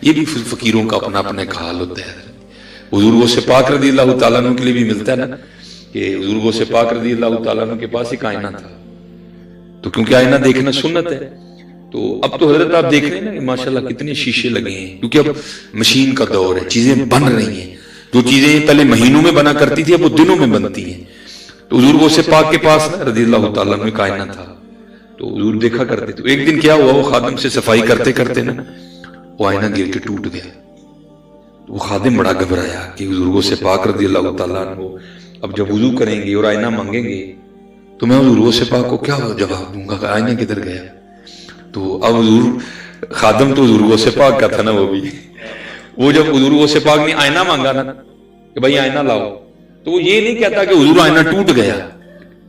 یہ بھی فقیروں کا اپنا اپنا ایک حال ہوتا ہے. حضور غوث پاک رضی اللہ تعالیٰ عنہ کے لیے بھی ملتا ہے نا کہ حضور غوث پاک رضی اللہ تعالیٰ عنہ کے پاس ایک آئینہ تھا. تو کیونکہ آئینہ دیکھنا سنت ہے تو اب تو حضرت آپ دیکھ رہے ہیں نا کہ ماشاءاللہ کتنے شیشے لگے ہیں، کیونکہ اب مشین کا دور ہے، چیزیں بن رہی ہیں. جو چیزیں پہلے مہینوں میں بنا کرتی تھی اب وہ دنوں میں بنتی ہیں. تو حضور غوث پاک کے پاس رضی اللہ تعالیٰ عنہ کا آئینہ تھا تو حضور دیکھا کرتے. تو ایک دن کیا ہوا، وہ خادم سے صفائی کرتے کرتے نا وہ آئینہ گر کے ٹوٹ گیا. وہ خادم بڑا گھبرایا کہ حضور غوث پاک رضی اللہ تعالیٰ عنہ اب جب وضو کریں گے اور آئینہ مانگیں گے تو میں حضور غوث پاک کو کیا جواب دوں گا کہ آئینہ کدھر گیا. تو اب حضور خادم تو حضور غوث پاک کا تھا نا، وہ جب حضور غوث پاک نے آئینہ مانگا نا کہ بھائی آئینہ لاؤ، تو وہ یہ نہیں کہتا کہ حضور آئینہ ٹوٹ گیا،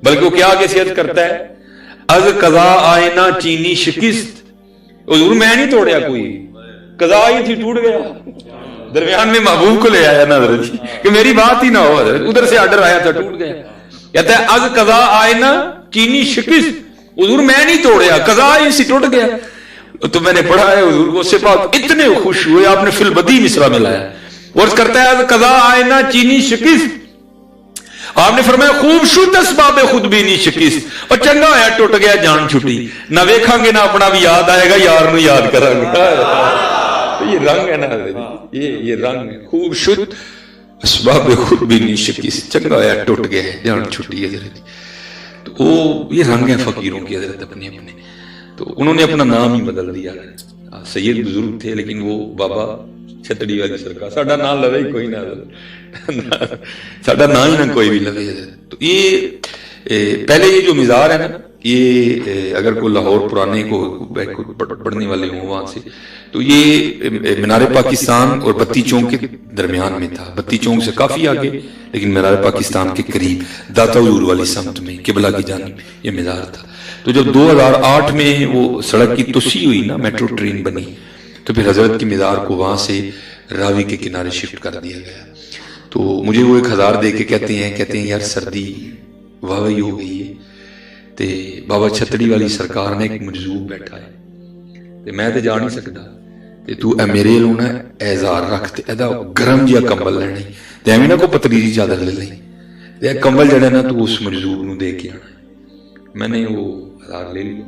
بلکہ وہ کیا آگے سے عرض کرتا ہے از قضا آئینہ چینی شکست. حضور میں نہیں توڑیا، کوئی قضا ہی تھی ٹوٹ گیا. درمیان میں محبوب کو لے آیا نا حضرت جی کہ میری بات ہی نہ ہو، ادھر سے آرڈر آیا تھا ٹوٹ گیا. کہتا ہے از قضا آئینہ چینی شکست، حضور میں نہیں توڑیا، قضا ہی سے ٹوٹ گیا. تو میں نے پڑھا ہے حضور غوث پاک اتنے خوش ہوئے، آپ نے فی البدی مصرع میں لایا. اور کرتا ہے از قضا آئینہ چینی شکست، آپ نے فرمایا خوب شد اسباب خود بھی نہیں شکست، اور چنگا ہویا ٹوٹ گیا جان چھٹی. نہ ویکھاں گے نہ اپنا بھی یاد آئے گا، یار نو یاد کریں گے. یہ رنگ ہے نا، یہ رنگ ہے. خوب شد اسباب خود بھی نہیں شکست، چنگا ہویا ٹوٹ گیا جان چھٹی. حضرت تو وہ یہ رنگ ہے فقیروں کی حضرت اپنے اپنے. تو انہوں نے اپنا نام ہی بدل دیا. سید بزرگ تھے لیکن وہ بابا چھتڑی والی سرکار، ساڈا نام لوے ہی کوئی نہ، ساڈا نام ہی نہ کوئی بھی لوے. تو یہ پہلے یہ جو مزار ہے نا، یہ اگر کوئی لاہور پرانے کو پڑھنے والے ہوں وہاں سے، تو یہ مینار پاکستان اور بتی چونک کے درمیان میں تھا. بتی چونک سے کافی آگے لیکن مینار پاکستان کے قریب داتا حضور والی سمت میں قبلہ کی جانب یہ مزار تھا. تو جب 2008 میں وہ سڑک کی توسیع ہوئی نا، میٹرو ٹرین بنی، تو پھر حضرت کی مزار کو وہاں سے راوی کے کنارے شفٹ کر دیا گیا. تو مجھے وہ 1000 دے کے کہتے ہیں یار سردی واوی ہو گئی ہے تے بابا چھتڑی والی سرکار نے ایک مجذوب بیٹھا ہے تے میں تے جا نہیں سکتا تے تو اے میرے لوں نا اعزار رکھ تے ادا گرم جیا کمبل لینا تے ایویں نہ کو پتلی چادر لے لیں تے کمبل جڑا نا تو اس مجذوب نو دے کے آنا. میں نے وہ 1000 لے لیا.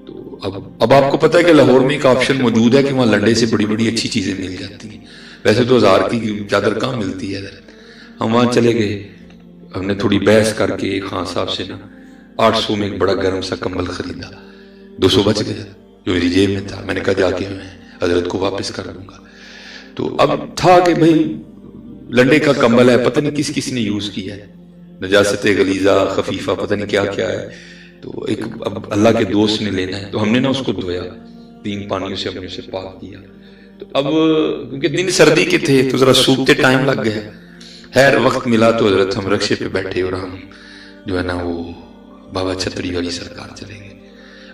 تو اب آپ کو پتہ ہے کہ لاہور میں ایک آپشن موجود ہے کہ وہاں لنڈے سے بڑی بڑی اچھی چیزیں مل جاتی ہیں. ویسے تو 1000 کی چادر کہاں ملتی ہے. ہم وہاں چلے گئے، ہم نے تھوڑی بحث کر کے خان صاحب سے نا 800 میں ایک بڑا گرم سا کمبل خریدا. 200 بچ گیا جو میری جیب میں تھا. میں نے کہا جا کے میں حضرت کو واپس کر دوں گا. تو اب تھا کہ بھائی لنڈے کا کمبل ہے، پتہ نہیں کس نے یوز کیا ہے، نجاست غلیظہ خفیفہ پتہ نہیں کیا کیا ہے. تو ایک اب اللہ کے دوست نے لینا ہے تو ہم نے نا اس کو دھویا 3 پانیوں سے، ہم نے اسے پاک کیا. تو اب کیونکہ دن سردی کے تھے تو ذرا سوکھتے ٹائم لگ گیا. خیر وقت ملا تو حضرت ہم رکشے پہ بیٹھے اور ہم جو ہے نا وہ بابا چھتڑی والی سرکار چلے گئے.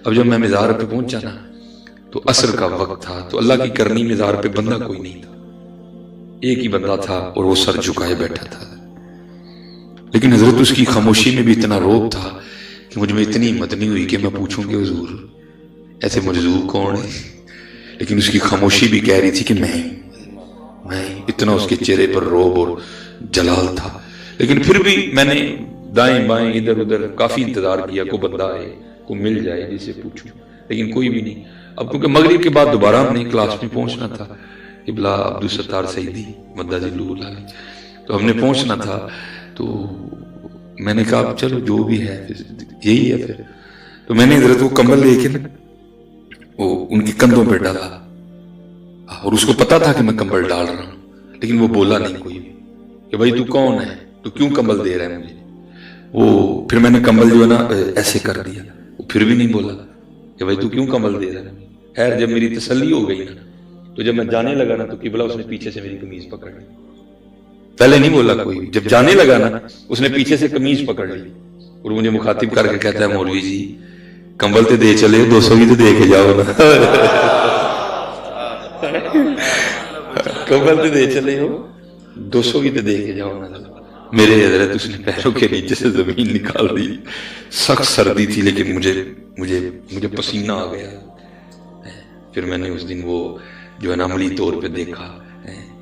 اب جب میں مزار پہ پہنچا نا تو عصر کا وقت تھا. تو اللہ کی کرنی مزار پہ بندہ کوئی نہیں تھا، ایک ہی بندہ تھا اور وہ سر جھکائے بیٹھا تھا. لیکن حضرت اس کی خاموشی میں بھی اتنا روب تھا کہ مجھ میں اتنی ہمت نہیں ہوئی کہ میں پوچھوں کہ حضور ایسے مجذوب کون ہے. لیکن اس کی خاموشی بھی کہہ رہی تھی کہ میں اتنا اس کے چہرے پر روب اور جلال تھا. لیکن پھر بھی میں نے دائیں بائیں ادھر ادھر کافی انتظار کیا کو بندہ آئے کو مل جائے جسے پوچھوں، لیکن کوئی بھی نہیں. اب کیونکہ مغرب کے بعد دوبارہ ہم نے کلاس میں پہنچنا تھا، قبلہ عبدالستار سعیدی مدہ ذلہ علی، تو ہم نے پہنچنا تھا. تو میں نے کہا چلو جو بھی ہے یہی ہے پھر. تو میں نے حضرت وہ کمبل لے کے وہ ان کی کندھوں پہ ڈالا اور اس کو پتا تھا کہ میں کمبل ڈال رہا ہوں، لیکن وہ بولا نہیں کوئی کہ بھائی تو کون ہے، تو کیوں کمبل دے رہا ہے مجھے. وہ پھر میں نے کمبل جو ہے نا ایسے کر دیا، وہ پھر بھی نہیں بولا کہ بھائی تو کیوں کمبل دے رہا ہے. خیر جب میری تسلی ہو گئی نا تو جب میں جانے لگا نا تو قبلہ اس نے پیچھے سے میری قمیض پکڑ لی. پہلے نہیں بولا کوئی، جب جانے لگا نا اس نے پیچھے سے قمیض پکڑ لی اور مجھے مخاطب کر کے کہتا ہے مولوی جی کمبل تے دے چلے 200 بھی تو دے کے جاؤ نا. کمبل تے دے چلے ہو 200 بھی تو دے کے جاؤ نا. میرے حضرت اس نے پیروں کے نیچے سے زمین نکال دی. سخت سردی تھی لیکن مجھے پسینہ آ گیا. پھر میں نے اس دن وہ جو ہے نا عملی طور پہ دیکھا،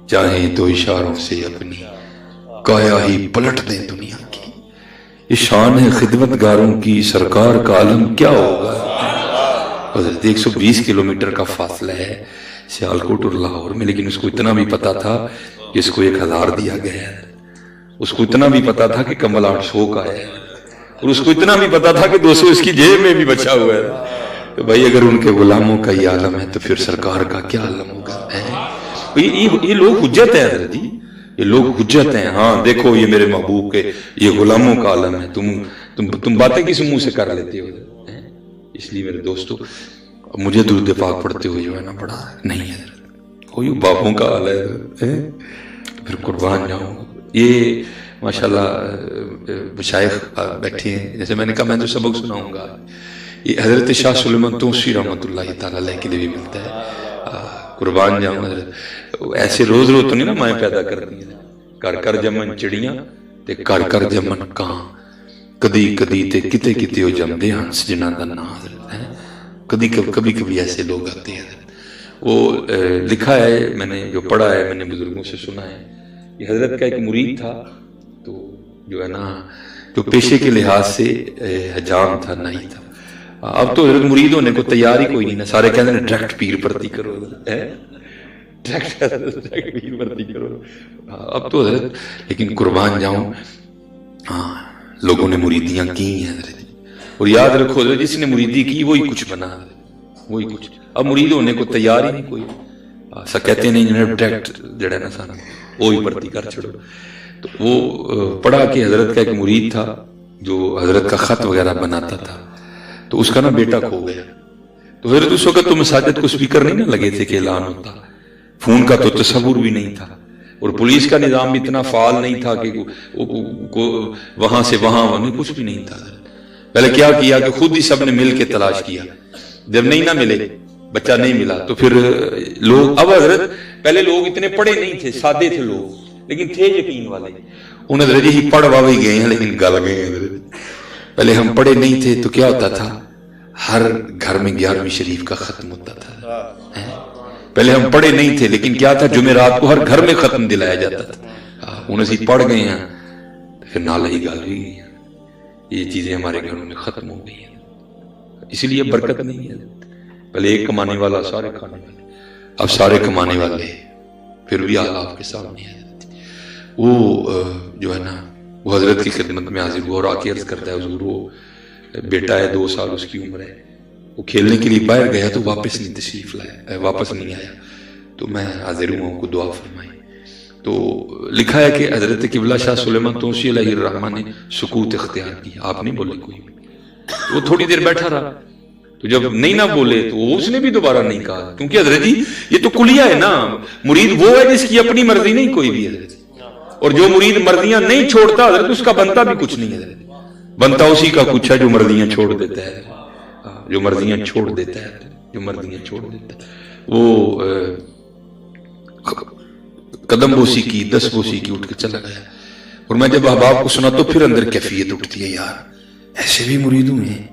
چاہیں تو اشاروں سے اپنی کایا ہی پلٹ دیں دنیا کی، یہ شان ہے خدمت گاروں کی، سرکار کا عالم کیا ہوگا۔ 120 کلومیٹر کا فاصلہ ہے سیالکوٹ اور لاہور میں، لیکن اس کو اتنا بھی پتا تھا کہ اس کو 1000 دیا گیا ہے، اس کو اتنا بھی پتا تھا کہ کمل 800 کا ہے، اور اس کو اتنا بھی پتا تھا کہ 200 اس کی جیب میں بھی بچا ہوا ہے۔ تو بھائی اگر ان کے غلاموں کا یہ عالم ہے تو پھر سرکار کا کیا عالم ہوگا؟ یہ لوگ حجت ہیں حضرت جی، یہ لوگ حجت ہیں۔ ہاں دیکھو یہ میرے محبوب کے یہ غلاموں کا عالم ہے، تم باتیں کس منہ سے کر لیتے ہو؟ اس لیے میرے دوستو مجھے درود پاک پڑھتے ہوئے جو ہے نا بڑا نہیں ہے، کوئی باپوں کا حال ہے، پھر قربان جاؤں۔ یہ ماشاءاللہ مشائخ بیٹھے ہیں، جیسے میں نے کہا میں تو سبق سناؤں گا، یہ حضرت شاہ سلیمان توسی رحمۃ اللہ تعالی علیہ کے لیے بھی ملتا ہے، قربان جاؤں حضرت۔ ایسے روز روز تو نہیں نا مائیں پیدا کر دی، کر کر جمن چڑیاں تے کر کر جمن کاں، کدی کدی تے کتے کتے ہو جمدے ہنس جنہاں دا نام حضرت ہے۔ کبھی کبھی ایسے لوگ آتے ہیں حضرت۔ وہ لکھا ہے، میں نے جو پڑھا ہے، میں نے بزرگوں سے سنا ہے، یہ حضرت کا ایک مرید تھا، تو جو ہے نا جو پیشے کے لحاظ سے حجام تھا، نہیں تھا۔ اب تو حضرت مرید ہونے کو تیار ہی کوئی نہیں نا، سارے کہتے ہیں ڈائریکٹ پیر بھرتی کرو، ڈائریکٹ پیر بھرتی کرو۔ اب تو حضرت لیکن قربان جاؤں، ہاں لوگوں نے مریدیاں کی ہیں حضرت، اور یاد رکھو حضرت جس نے مریدی کی وہی کچھ بنا، وہی کچھ۔ اب مرید ہونے کو تیار ہی نہیں کوئی، ایسا کہتے نہیں جنہیں ڈائریکٹ جڑا نا سارا وہی بھرتی کر چھوڑو۔ تو وہ پڑھا کہ حضرت کا ایک مرید تھا جو حضرت کا خط وغیرہ بناتا تھا، تو اس کا نا بیٹا کھو گیا۔ تو حضرت اس وقت تو مساجد کو سپیکر نہیں نا لگے تھے کہ اعلان ہوتا، فون کا تو تصور بھی نہیں تھا، اور پولیس کا نظام بھی اتنا فعال نہیں تھا کہ وہاں سے وہاں کچھ بھی نہیں تھا۔ پہلے کیا کیا کہ خود ہی سب نے مل کے تلاش کیا، جب نہیں نہ ملے، بچہ نہیں ملا، تو پھر لوگ، اب حضرت پہلے لوگ اتنے پڑھے نہیں تھے، سادے تھے لوگ، لیکن تھے یقین والے۔ انہیں حضرت جی پڑھ واوی گئے ہیں لیکن گل گئے ہیں حضرت۔ پہلے ہم پڑھے نہیں تھے تو کیا ہوتا تھا، ہر گھر میں 11ویں شریف کا ختم ہوتا تھا۔ پہلے ہم پڑھے نہیں تھے لیکن کیا تھا، جمعرات کو ہر گھر میں ختم دلایا جاتا تھا۔ انہیں سے پڑھ گئے ہیں تو پھر نالہ ہی گال ہوئی گئی ہیں، یہ چیزیں ہمارے گھروں میں ختم ہو گئی ہیں، اسی لیے برکت نہیں ہے۔ پہلے ایک کمانے والا سارے کھانے والے، اب سارے کمانے والے پھر بھی حال آپ کے سامنے ہے۔ وہ جو ہے نا وہ حضرت کی خدمت میں حاضر ہوا اور آ کے عرض کرتا ہے، حضور وہ بیٹا ہے 2 سال اس کی عمر ہے، وہ کھیلنے کے لیے باہر گیا تو واپس نہیں تشریف لایا، واپس نہیں آیا، تو میں حاضر ہوں کو دعا فرمائی۔ تو لکھا ہے کہ حضرت قبلہ شاہ سلیمان توسی علیہ الرحمہ نے سکوت اختیار کی، آپ نہیں بولے کوئی بھی۔ وہ تھوڑی دیر بیٹھا رہا، تو جب نہیں نہ بولے تو اس نے بھی دوبارہ نہیں کہا، کیونکہ حضرت جی یہ تو کلیہ ہے نا، مرید وہ ہے جس کی اپنی مرضی نہیں کوئی بھی حضرت، اور جو مرید مرضیاں نہیں چھوڑتا حضرت اس کا بنتا بھی کچھ نہیں ہے، بنتا اسی کا کچھ ہے جو مرضیاں چھوڑ دیتا ہے، جو مرضیاں چھوڑ دیتا ہے، جو مرضیاں چھوڑ دیتا ہے۔ وہ قدم بوسی کی 10 بوسی کی اٹھ کے چلا گیا، اور میں جب احباب کو سنا تو پھر اندر کیفیت اٹھتی ہے، یار ایسے بھی مرید ہوئے ہیں۔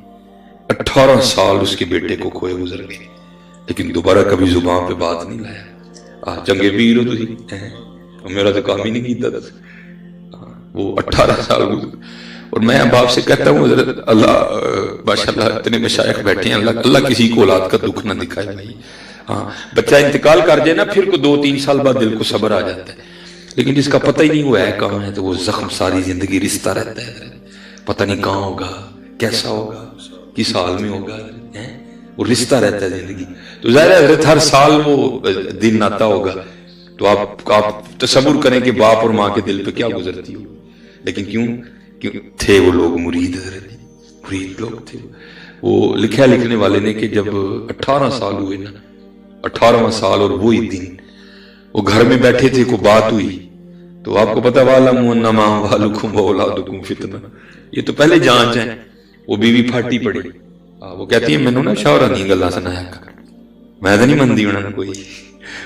18 سال اس کے بیٹے کو کھوئے گزر گئے، لیکن دوبارہ کبھی زبان پہ بات نہیں لایا۔ چنگے پیر ہو تسی، میرا تو کام ہی نہیں کیتا تھا۔ وہ 18 سال گزر، اور میں باپ سے کہتا ہوں حضرت اللہ ماشاءاللہ اتنے مشائخ بیٹھے ہیں، اللہ کسی کو اولاد کا دکھ نہ دکھائے بھائی۔ ہاں بچہ انتقال کر جائے نا پھر کو 2-3 سال بعد دل کو صبر آ جاتا ہے، لیکن جس کا پتہ ہی نہیں وہ ہے کہاں ہے تو وہ زخم ساری زندگی رشتہ رہتا ہے، پتہ نہیں کہاں ہوگا، کیسا ہوگا، کس حال میں ہوگا، وہ رشتہ رہتا ہے زندگی۔ تو ظاہر ہے حضرت ہر سال وہ دن آتا ہوگا، تو آپ تصور کریں کہ باپ اور ماں کے دل پہ کیا گزرتی ہو، لیکن کیوں تھے وہ لوگ مرید، مرید لوگ تھے۔ وہ لکھا لکھنے والے نے کہ جب 18 سال ہوئے نا، 18واں سال اور وہی دن وہ گھر میں بیٹھے تھے، کو بات ہوئی تو آپ کو پتا وَعْلَمُوا أَنَّمَا أَمْوَالُكُمْ وَأَوْلَادُكُمْ فِتْنَةٌ، یہ تو پہلے جانچ ہے۔ وہ بیوی پھاٹی پڑی، وہ کہتی ہے مینوں نا شوہر نہیں گلا سنایا کر، میں تو نہیں مانتی انہوں نے کوئی۔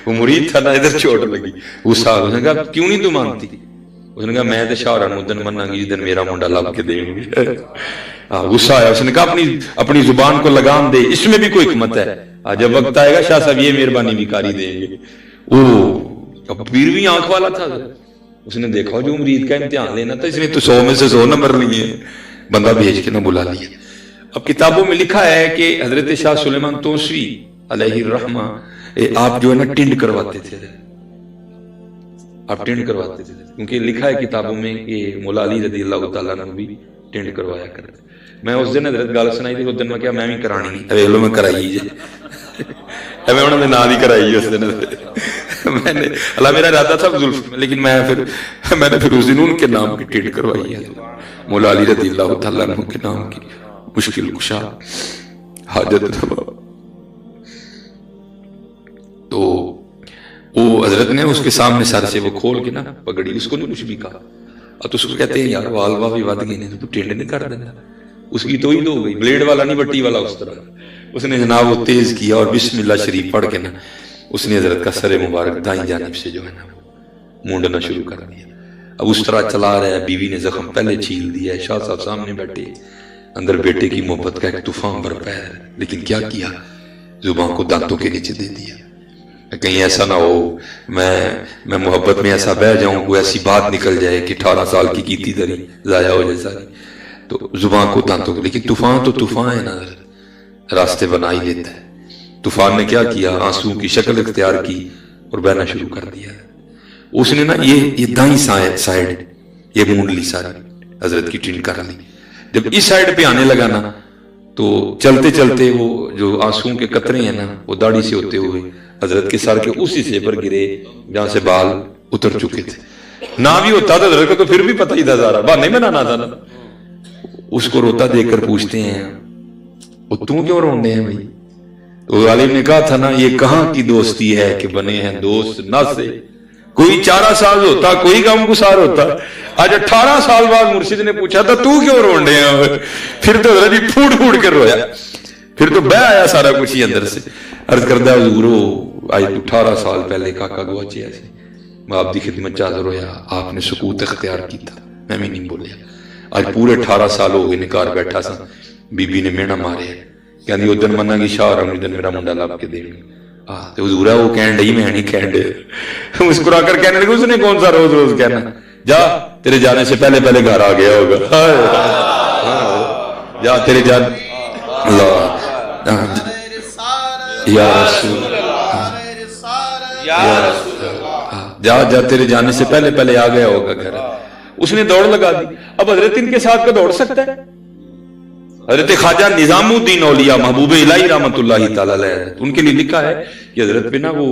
وہ مرید تھا نا، ادھر چوٹ لگی، وہ سال نے کہا کیوں نہیں تو مانتی؟ اس نے کہا میں تو شاہ نو دن مننا گی جس دن میرا منڈا لب کے دیں گے. غصہ آیا, اس نے کہا اپنی زبان کو لگام دے, اس میں بھی کوئی حکمت ہے, جب وقت آئے گا شاہ صاحب یہ مہربانی بھی کاری دیں گے. وہ پیر بھی آنکھ والا تھا, اس نے دیکھا جو مرید کا امتحان لینا تھا, اس نے تو 100 میں سے 100 نمبر لیے, بندہ بھیج کے نہ بلا لیا. اب کتابوں میں لکھا ہے کہ حضرت شاہ سلیمان توسوی علیہ الرحمہ آپ جو ہے نا ٹنڈ کرواتے تھے, آپ ٹنڈ کرواتے تھے, کیونکہ لکھا ہے کتابوں میں کہ مولا علی رضی اللہ تعالیٰ نے بھی ٹنڈ کروایا کرتے. میں اس دن حضرت گل سنائی تھی, اس دن میں کیا میں بھی کرانی نہیں, ویلو میں کرائی جی, میں انہوں نے نام ہی کرائی اس دن. میں نے اللہ میرا ارادہ تھا زلف, لیکن میں نے پھر اس دن ان کے نام کی ٹنڈ کروائی ہے, مولا علی رضی اللہ تعالیٰ عنہ کے نام کی, مشکل کشا حاجت روا. تو وہ حضرت نے اس کے سامنے سر سے وہ کھول کے نا پگڑی, اس کو نہیں کچھ بھی کہا. اب تو اس کو کہتے ہیں یار والوا بھی ود گئے, تو ٹینڈ نہیں کر دینا, اس کی تو ہی تو ہو گئی, بلیڈ والا نہیں بٹی والا اس طرح. اس نے جناب وہ تیز کیا اور بسم اللہ شریف پڑھ کے نا اس نے حضرت کا سر مبارک دائیں جانب سے جو ہے نا مونڈنا شروع کر دیا. اب اس طرح چلا رہا ہے, بیوی نے زخم پہلے چھیل دیا ہے, شاہ صاحب سامنے بیٹھے, اندر بیٹے کی محبت کا ایک طوفان برپا ہے, لیکن کیا کیا, زبان کو دانتوں کے نیچے دے دیا. کہیں ایسا نہ ہو میں محبت میں ایسا بہ جاؤں, کوئی ایسی بات نکل جائے کہ 18 سال کی کیتی دری ضائع ہو جائے ساری, تو زبان کو دانتوں کے. لیکن طوفان تو طوفان ہے نا, راستے بنا ہی لیتا ہے. طوفان نے کیا کیا, آنسو کی شکل اختیار کی اور بہنا شروع کر دیا. اس نے نا یہ دائیں سائڈ یہ مونڈ لی ساری, حضرت کی ٹرین کر لی. جب اس سائڈ پہ آنے لگا نا تو چلتے چلتے وہ جو آنسو کے قطرے ہیں نا وہ داڑھی سے ہوتے ہوئے حضرت کے سر کے اس حصے پر گرے جہاں سے بال اتر چکے تھے. نہ بھی ہوتا تو حضرت کو تو پھر بھی پتہ ہی تھا, سارا بہانے میں نہ تھا نا. اس کو روتا دیکھ کر پوچھتے ہیں وہ تم کیوں رونے ہیں بھائی؟ تو غالب نے کہا تھا نا یہ کہاں کی دوستی ہے کہ بنے ہیں دوست نہ سے, کوئی 4 سال ہوتا کوئی غم گسار ہوتا, آج 18 سال بعد مرشد نے پوچھا تھا تو کیوں رونے ہیں؟ پھر تو حضرت جی پھوٹ پھوٹ کر رویا, پھر تو بہ آیا سارا کچھ ہی اندر سے. عرض کردہ حضور آج 18 سال پہلے کاکا گواچیا سے میں آپ دی خدمت چاہتا رویا, آپ نے سکوت اختیار کی تھا, میں بھی نہیں بولیا. آج پورے 18 سال ہو گئے نکار بیٹھا سا, بی بی نے مینا مارے کہندی او دن مننا کی شاہ رہا دن میرا منڈا لاب کے دے گی. تو حضور ہے وہ کہن ڈئی, میں نہیں کہن ڈے. مسکرا کر کہنے لگے اس نے کون سا روز روز کہنا, جا تیرے جانے سے پہلے پہلے گھر آ گیا ہوگا, جا تیرے جان اللہ یا رسول جا جا تیرے جانے سے پہلے پہلے آ گیا ہوگا گھر. اس نے دوڑ لگا دی. اب حضرت ان کے ساتھ کا دوڑ سکتا ہے؟ حضرت خواجہ نظام الدین اولیاء محبوب الہی رحمت اللہ تعالی علیہ, ان کے لیے لکھا ہے کہ حضرت پہ نا وہ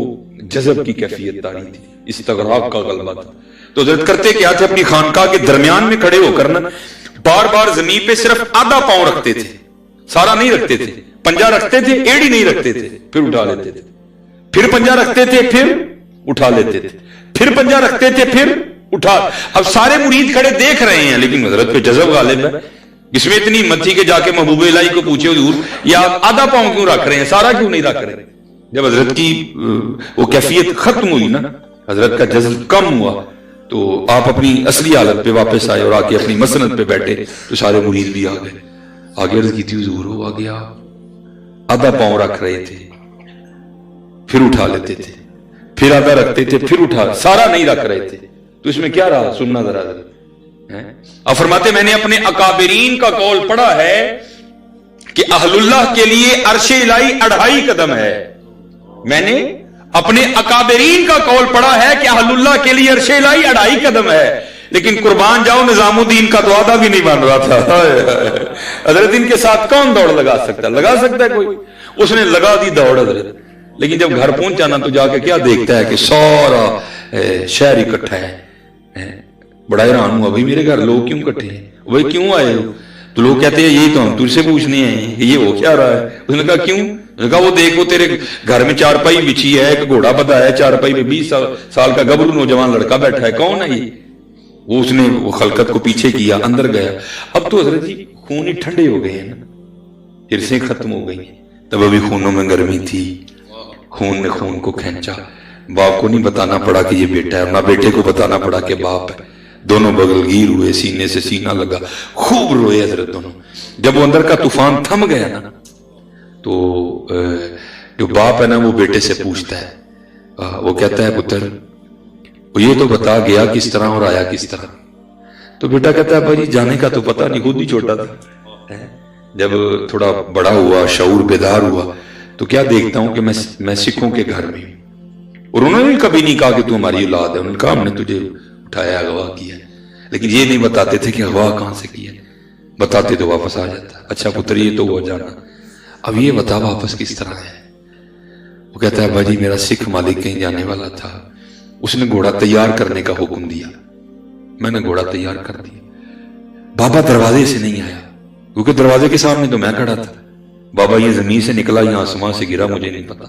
جذب کی کیفیت تاری تھی, استغراق کا غلبہ تھا. تو حضرت کرتے کیا تھے, اپنی خانقاہ کے درمیان میں کھڑے ہو کر نا بار بار زمین پہ صرف آدھا پاؤں رکھتے تھے, سارا نہیں رکھتے تھے. پنجہ رکھتے تھے, ایڑی نہیں رکھتے تھے, پھر اٹھا لیتے تھے. پھر پنجہ رکھتے تھے, پھر اٹھا لیتے تھے. پھر پنجہ رکھتے تھے, پھر اٹھا. اب سارے مرید کھڑے دیکھ رہے ہیں, لیکن حضرت پہ جذب غالب ہے. اس میں اتنی ہمت تھی کہ جا کے محبوب الہی کو پوچھے حضور یہ آپ آدھا پاؤں کیوں رکھ رہے ہیں, سارا کیوں نہیں رکھ رہے؟ جب حضرت کی وہ کیفیت ختم ہوئی نا, حضرت کا جذب کم ہوا, تو آپ اپنی اصلی حالت پہ واپس آئے اور آ کے اپنی مسند پہ بیٹھے, تو سارے مرید بھی آ گئے. آگے عرض کی تھی حضور ہو آ گیا, آدھا پاؤں رکھ رہے تھے, پھر اٹھا لیتے تھے, پھر آدھا رکھتے تھے, پھر اٹھا, سارا نہیں رکھ رہے تھے. تو اس میں کیا رہا, سننا ذرا. اور فرماتے میں نے اپنے اکابرین کا قول پڑھا ہے کہ اہل اللہ کے لیے عرش الہی 2.5 قدم ہے. میں نے اپنے اکابرین کا قول پڑھا ہے کہ اہل اللہ کے لیے عرش الہی 2.5 قدم ہے, لیکن قربان جاؤ نظام الدین کا تو آدھا بھی نہیں بن رہا تھا. حضرت ان کے ساتھ کون دوڑ لگا سکتا ہے کوئی؟ اس نے لگا دی دوڑ حضرت. لیکن جب گھر پہنچا نا تو جا کے کیا دیکھتا ہے کہ سارا شہر اکٹھا ہے. بڑا حیران ہوا, بھائی میرے گھر لوگ کیوں اکٹھے ہیں, بھائی کیوں آئے ہو؟ تو لوگ کہتے ہیں یہی تو ہم تجھ سے پوچھنے آئے ہیں کہ یہ ہو کیا رہا ہے. اس نے کہا کیوں؟ اس نے کہا وہ دیکھو تیرے گھر میں چارپائی بچھی ہے, ایک گھوڑا بندھا ہے, چارپائی میں 20 سال کا گبرو نوجوان لڑکا بیٹھا ہے, کون ہے یہ؟ وہ اس نے وہ خلقت کو پیچھے کیا, اندر گیا. اب تو حضرت جی خون ہی ٹھنڈے ہو گئے ہیں نا, ہرسیں ختم ہو گئی ہیں. تب ابھی خونوں میں گرمی تھی, خون نے خون کو کھینچا. باپ کو نہیں بتانا پڑا کہ یہ بیٹا ہے, نہ بیٹے کو بتانا پڑا کہ باپ ہے. دونوں بغل گیر ہوئے, سینے سے سینہ لگا, خوب روئے حضرت دونوں. جب وہ اندر کا طوفان تھم گیا نا تو جو باپ ہے نا وہ بیٹے سے پوچھتا ہے, وہ کہتا ہے پتر یہ تو بتا گیا کس طرح اور آیا کس طرح. تو بیٹا کہتا ہے بھائی جانے کا تو پتہ نہیں, خود ہی چھوٹا تھا. جب تھوڑا بڑا ہوا, شعور بیدار ہوا, تو کیا دیکھتا ہوں کہ میں سکھوں کے گھر میں ہوں, اور انہوں نے کبھی نہیں کہا کہ تو ہماری اولاد ہے. انہوں نے کہا ہم نے تجھے اٹھایا, اغوا کیا, لیکن یہ نہیں بتاتے تھے کہ اغوا کہاں سے کیا. بتاتے تو واپس آ جاتا. اچھا پتر یہ تو ہوا جانا, اب یہ بتا واپس کس طرح ہے. وہ کہتا ہے بھائی میرا سکھ مالک کہیں جانے والا تھا, اس نے گھوڑا تیار کرنے کا حکم دیا, میں نے گھوڑا تیار کر دیا. بابا دروازے سے نہیں آیا کیونکہ دروازے کے سامنے تو میں کھڑا تھا. بابا یہ زمین سے نکلا یا آسمان سے گرا مجھے نہیں پتا,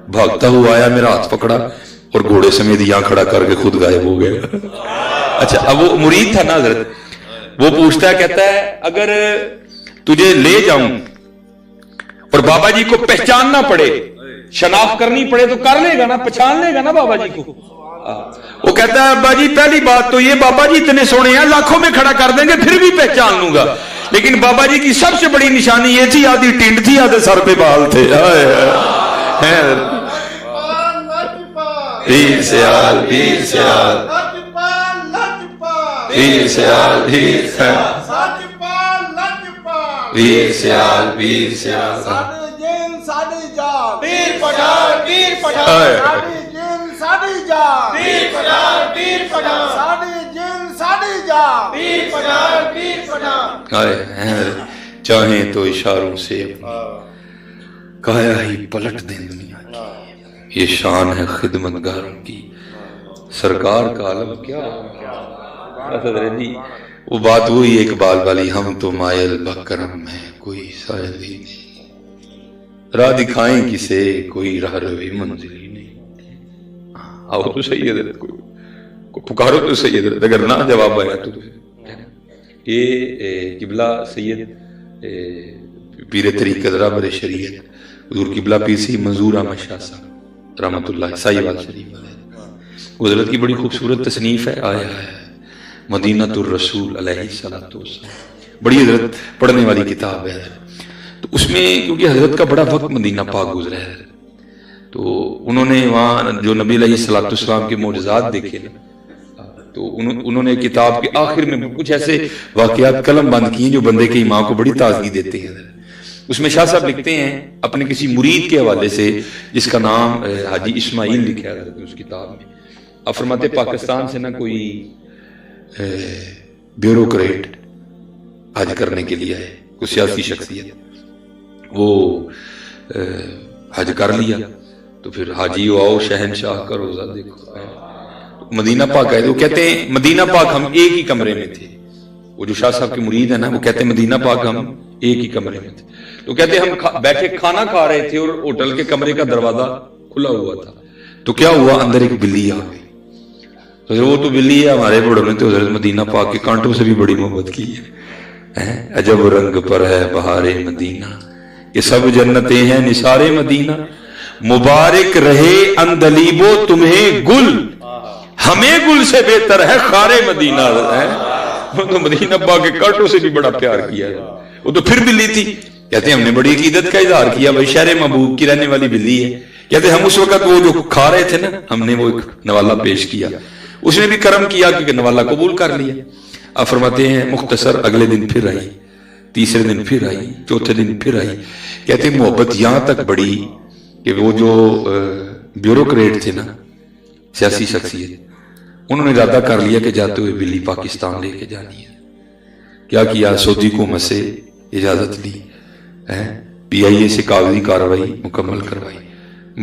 بھاگتا ہوا آیا, میرا ہاتھ پکڑا اور گھوڑے سمیت یہاں کھڑا کر کے خود غائب ہو گیا. اچھا اب وہ مرید تھا نا حضرت, وہ پوچھتا ہے, کہتا ہے اگر تجھے لے جاؤں اور بابا جی کو پہچاننا پڑے, شناخت کرنی پڑے تو کر لے گا نا, پہچان لے گا نا بابا جی کو. وہ کہتا ہے ابا جی پہلی بات تو یہ بابا جی اتنے سونے ہیں, لاکھوں میں کھڑا کر دیں گے پھر بھی پہچان لوں گا, لیکن بابا جی کی سب سے بڑی نشانی یہ تھی آدھی ٹینڈ تھی آدھے سر پہ بال تھے. پیر سیال پیر سیال پیر سیال پیر سیال پیر سیال پیر پٹھان پیر پٹھان ساڑی جا پیر پٹھان پیر پٹھان ساڑی جن ساڑی جا پیر پٹھان پیر پٹھان. چاہیں تو اشاروں سے کایا ہی پلٹ دیں دنیا کی, یہ شان ہے خدمت گاروں کی. سرکار کا عالم کیا جی, وہ بات وہی اقبال والی, ہم تو مائل بکرم ہیں کوئی سائل ہی نہیں, راہ دکھائیں کسے کوئی راہ روی منزلی نہیں. آؤ تو صحیح ہے, کوئی پکارو تو صحیح ہے, اگر نہ جواب آیا تو. یہ قبلہ سید پیر طریقت رہبر شریعت حضور قبلہ پیر سی منظور احمد شاہ صاحب رحمۃ اللہ سائیوال شریف, حضرت کی بڑی خوبصورت تصنیف ہے آیا ہے مدینۃ الرسول علیہ الصلوۃ والسلام, بڑی حضرت پڑھنے والی کتاب ہے. تو اس میں کیونکہ حضرت کا بڑا وقت مدینہ پاک گزرا ہے, تو انہوں نے وہاں جو نبی علیہ الصلوۃ والسلام کے معجزات دیکھے نا, تو انہوں نے کتاب کے آخر میں کچھ ایسے واقعات قلم بند کیے جو بندے کے ایمان کو بڑی تازگی دیتے ہیں. اس میں شاہ صاحب لکھتے ہیں اپنے کسی مرید کے حوالے سے جس کا نام حاجی اسماعیل لکھا ہے اس کتاب میں. آپ فرماتے پاکستان سے نہ کوئی بیوروکریٹ حج کرنے کے لیے ہے, کوئی سیاسی شخصیت, وہ حج کر لیا تو پھر حاجی آؤ شہنشاہ کا روزہ دیکھو, مدینہ پاک ہے. وہ کہتے ہیں مدینہ پاک ہم ایک ہی کمرے میں تھے, وہ جو شاہ صاحب کے مرید ہیں نا وہ کہتے ہیں مدینہ پاک ہم ایک ہی کمرے میں تھے. تو کہتے ہیں ہم بیٹھے کھانا کھا رہے تھے اور ہوٹل کے کمرے کا دروازہ کھلا ہوا تھا, تو کیا ہوا اندر ایک بلی آ گئی. تو وہ تو بلی ہے, ہمارے بڑوں نے تو حضرت مدینہ پاک کے کانٹوں سے بھی بڑی محبت کی ہے. عجب رنگ پر ہے بہار مدینہ, یہ سب جنتیں ہیں نثار مدینہ, مبارک رہے اندلیبو تمہیں گل, ہمیں گل سے بہتر ہے خار مدینہ. وہ تو مدینہ پاک کے کانٹوں سے بھی بڑا پیار کیا ہے, وہ تو پھر بلی تھی. کہتے ہیں ہم نے بڑی عقیدت کا اظہار کیا, بھائی شہر محبوب کی رہنے والی بلی ہے. کہتے ہیں ہم اس وقت وہ جو کھا رہے تھے نا, ہم نے وہ ایک نوالہ پیش کیا, اس نے بھی کرم کیا کیونکہ نوالہ قبول کر لیا. آپ فرماتے ہیں مختصر اگلے دن پھر آئی, تیسرے دن پھر آئی, چوتھے دن پھر آئی. کہتے ہیں محبت یہاں تک بڑی کہ وہ جو بیوروکریٹ تھے نا, سیاسی شخصیت, انہوں نے ارادہ کر لیا کہ جاتے ہوئے بلی پاکستان لے کے جانی ہے. کیا کیا, سعودی حکومت سے اجازت لی, پی آئی اے سے کاغذی کارروائی مکمل کروائی,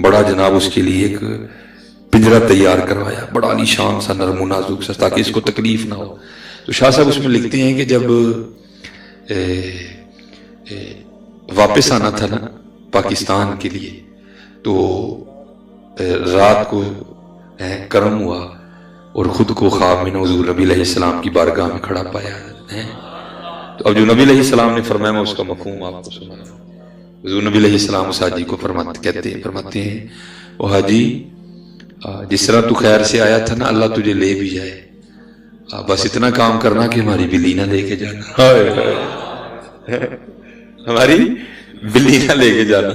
بڑا جناب اس کے لیے ایک پنجرہ تیار کروایا, بڑا عالی شان سا نرم و نازک سا, تاکہ اس کو تکلیف نہ ہو. تو شاہ صاحب اس میں لکھتے ہیں کہ جب واپس آنا تھا نا پاکستان کے لیے, تو رات کو کرم ہوا اور خود کو خواب میں حضور نبی علیہ السلام کی بارگاہ میں کھڑا پایا ہے. تو اب جو نبی علیہ السلام نے فرمایا میں اس کا مفہوم آپ کو سنا. حضور نبی علیہ السلام اس حاجی کو فرماتے ہیں او حاجی, جس طرح تو خیر سے آیا تھا نا اللہ تجھے لے بھی جائے. بس اتنا کام کرنا کہ ہماری بلی نہ لے کے جانا، ہماری بلی نہ لے کے جانا۔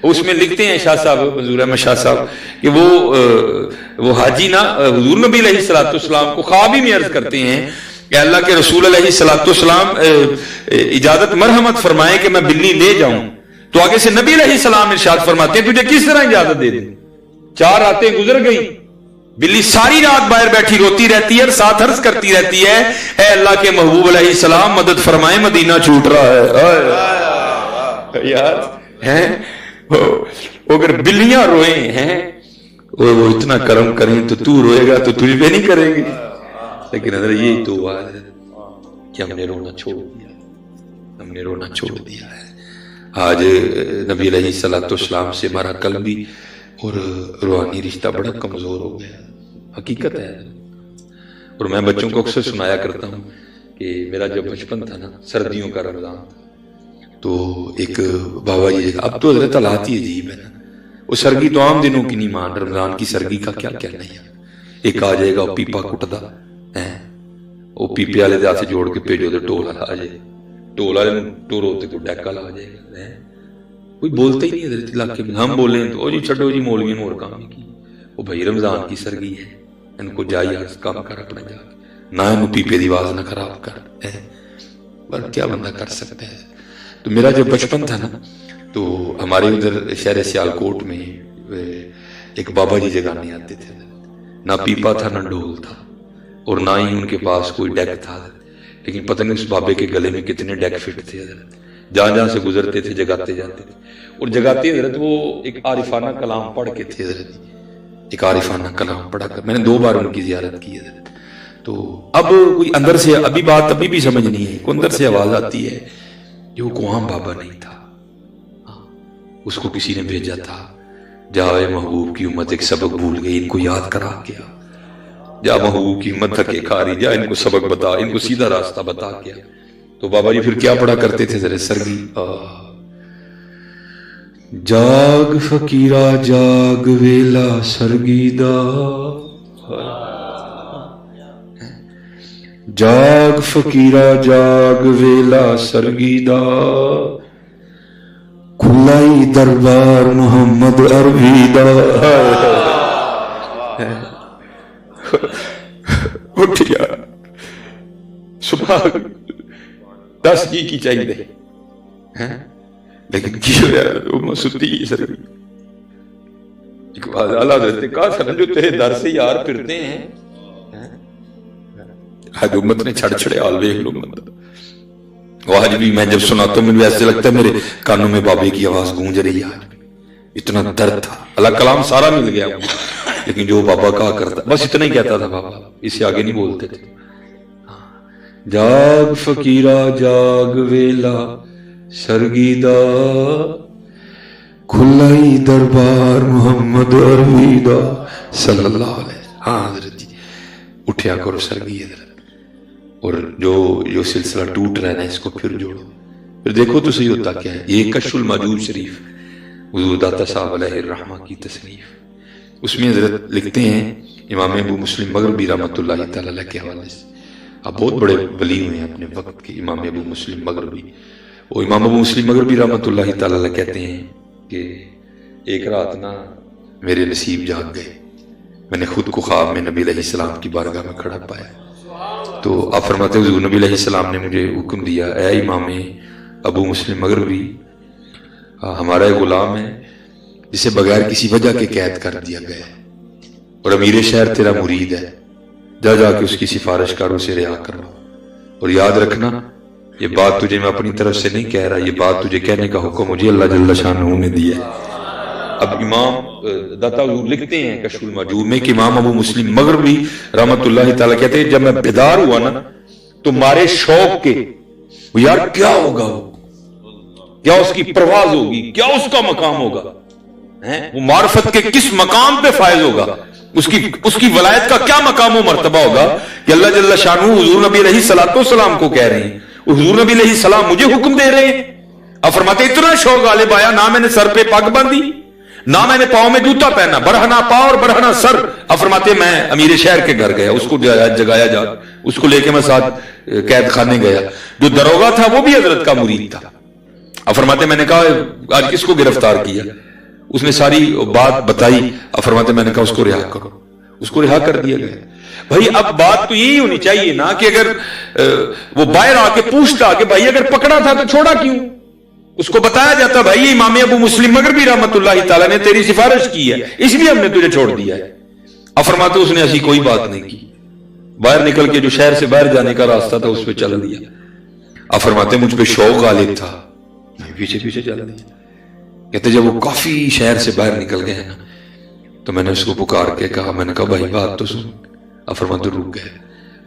اس میں لکھتے ہیں شاہ صاحب، حضور احمد شاہ صاحب، کہ وہ حاجی نا حضور نبی علیہ الصلوۃ والسلام کو خواب ہی میں عرض کرتے ہیں کہ اللہ کے رسول علیہ الصلوۃ والسلام اجازت مرحمت فرمائے کہ میں بلی لے جاؤں، تو آگے سے نبی علیہ السلام ارشاد فرماتے ہیں تجھے کس طرح اجازت دے دیں؟ 4 راتیں گزر گئی، بلی ساری رات باہر بیٹھی روتی رہتی ہے اور ساتھ عرض کرتی رہتی ہے اے اللہ کے محبوب علیہ السلام مدد فرمائے مدینہ چھوٹ رہا ہے۔ یار ہیں اگر بلیاں روئیں ہیں وہ اتنا کرم کریں تو روئے گا تو تجھ پہ نہیں کریں گے، لیکن حضرت یہی تو ہوا ہے کہ ہم نے رونا چھوڑ دیا، ہم نے رونا چھوڑ دیا ہے۔ آج نبی علیہ الصلوۃ والسلام سے ہمارا قلبی اور روحانی رشتہ بڑا کمزور ہو گیا، حقیقت ہے۔ اور میں بچوں کو اکثر سنایا کرتا ہوں کہ میرا جب بچپن تھا نا، سردیوں کا رمضان، تو ایک بابا جی، اب تو حضرت حالات ہی عجیب ہے نا، وہ سرگی تو عام دنوں کی نہیں مان، رمضان کی سرگی کا کیا کہنا ہے۔ ایک آ جائے گا وہ پیپا کٹدا ہے، وہ پیپے والے ہاتھ جوڑ کے بھیجو تو ٹول والا آ جائے، ٹول والے ٹورو تے کوئی ڈیک والا آ جائے گا، کوئی بولتا ہی نہیں حضرت علاقے میں۔ ہم بولیں تو جی چھڈو جی مولوی نے اور کام نہیں کی، وہ بھائی رمضان کی سرگی ہے، ان کو جائی عرض کام کر اپنا جا کے، نہ ان پیپے دی آواز نہ خراب کر، پر کیا بندہ کر سکتا ہے۔ تو میرا جب بچپن تھا نا، تو ہمارے ادھر شہر سیالکوٹ میں ایک بابا جی جگانے آتے تھے، نہ پیپا تھا نہ ڈھول تھا اور نہ ہی ان کے پاس کوئی ڈیک تھا، لیکن پتہ نہیں اس بابے کے گلے میں کتنے ڈیک فٹ تھے حضرت، جہاں جہاں سے گزرتے تھے جگاتے جاتے تھے، اور جگاتے حضرت وہ ایک عارفانہ کلام پڑھ کے تھے حضرت، ایک عارفانہ کلام پڑھا کر میں نے 2 بار ان کی زیارت کی حضرت۔ تو اب کوئی اندر سے ابھی بات ابھی بھی سمجھ نہیں ہے، کوئی اندر سے آواز آتی ہے کہ وہ کوئی عام بابا نہیں تھا، اس کو کسی نے بھیجا تھا، جاوے محبوب کی امت ایک سبق بھول گئی، ان کو یاد کرا گیا، جا محبوب کی امت تھکے کھاری، جا ان کو سبق بتا، ان کو سیدھا راستہ بتا گیا۔ تو بابا جی پھر کیا پڑھا کرتے تھے ذرا سرگی، جاگ فقیرہ جاگ ویلا سرگی دا، جاگ فقیرہ جاگ ویلا سرگی دا، کھلائی دربار محمد عربی دا، اٹھیا صبح 10 کی چاہیے دے، لیکن کی ہو یار وہ ستی سر ایک بات اللہ حضرت کا سر جو تیرے در سے یار پھرتے ہیں، آج امت نے چھڑ چھڑے آل ویکھ لو امت، آج بھی میں جب سناتا ہوں مجھے ایسے لگتا ہے میرے کانوں میں بابے کی آواز گونج رہی ہے، اتنا درد تھا، اللہ کلام سارا مل گیا، لیکن جو بابا کہا کرتا بس اتنا ہی کہتا تھا بابا، اس سے آگے نہیں بولتے تھے۔ جاگ فقیرہ جاگ ویلا سرگی دا، کھلائی دربار محمد عربی دا صلی اللہ علیہ وسلم۔ ہاں حضرت جی اٹھیا کرو سرگی حضرت، اور جو سلسلہ ٹوٹ رہا ہے نا اس کو پھر جوڑو، پھر دیکھو تو صحیح ہوتا کیا ہے۔ یہ کشف الماجوج شریف حضور داتا صاحب علیہ الرحمہ کی تصنیف، اس میں حضرت لکھتے ہیں امام ابو مسلم مغربی رحمۃ اللہ تعالی علیہ کے حوالے سے، اب بہت بڑے ولی ہوئے ہیں اپنے وقت کے امام ابو مسلم مغربی، وہ امام ابو مسلم مغربی رحمۃ اللہ تعالی علیہ کہتے ہیں کہ ایک رات نا میرے نصیب جاگ گئے، میں نے خود کو خواب میں نبی علیہ السلام کی بارگاہ میں کھڑا پایا، تو آپ فرماتے ہیں حضور نبی علیہ السلام نے مجھے حکم دیا، اے امام ابو مسلم مغربی، ہمارا ایک غلام ہے جسے بغیر کسی وجہ کے قید کر دیا گیا ہے، اور امیر شہر تیرا مرید ہے، جا جا کے اس کی سفارش کاروں سے رہا کرو، اور یاد رکھنا یہ بات تجھے میں اپنی طرف سے نہیں کہہ رہا، یہ بات تجھے کہنے کا حکم مجھے اللہ جل شانہ نے دیا ہے۔ اب امام داتا حضور لکھتے ہیں کشف الماجوج میں کہ امام ابو مسلم مغربی رحمت اللہ تعالیٰ کہتے ہیں جب میں بیدار ہوا نا تو مارے شوق کے یار کیا ہوگا، کیا اس کی پرواز ہوگی، کیا اس کا مقام ہوگا، وہ معرفت کے کس مقام پہ فائز ہوگا، اس کی ولایت کا کیا مقام و مرتبہ ہوگا کہ اللہ جل شانہ حضور نبی علیہ الصلوۃ والسلام کو کہہ رہے ہیں، حضور نبی علیہ السلام مجھے حکم دے رہے ہیں۔ اب فرماتے اتنا شوق غالب آیا، نہ میں نے سر پہ پگ باندھی، نہ میں نے پاؤں میں جوتا پہنا، برہنا پاؤں اور برہنا سر۔ اب فرماتے میں امیر شہر کے گھر گیا، اس کو جگایا جا، اس کو لے کے میں ساتھ قید خانے گیا۔ جو دروگا تھا وہ بھی حضرت کا مرید تھا۔ اب فرماتے میں نے کہا آج کس کو گرفتار کیا؟ اس نے ساری بات بتائی۔ اب فرماتے میں نے کہا اس کو رہا کرو، اس کو رہا کر دیا گیا۔ بھائی اب بات تو یہی ہونی چاہیے نا کہ اگر وہ باہر آ کے پوچھتا کہ بھائی اگر پکڑا تھا تو چھوڑا کیوں؟ اس کو بتایا جاتا بھائی امام ابو مسلم مغربی رحمت اللہ تعالیٰ نے تیری سفارش کی ہے، اس لیے ہم نے تجھے چھوڑ دیا ہے۔ اب فرماتے اس نے ایسی کوئی بات نہیں کی، باہر نکل کے جو شہر سے باہر جانے کا راستہ تھا اس پہ چل دیا۔ اب فرماتے مجھ پہ شوق غالب تھا، میں پیچھے پیچھے چل دیا۔ کہتے جب وہ کافی شہر سے باہر نکل گئے نا تو میں نے اس کو پکار کے کہا، میں نے کہا بھائی بات تو سن۔ اب فرماتے رک گئے۔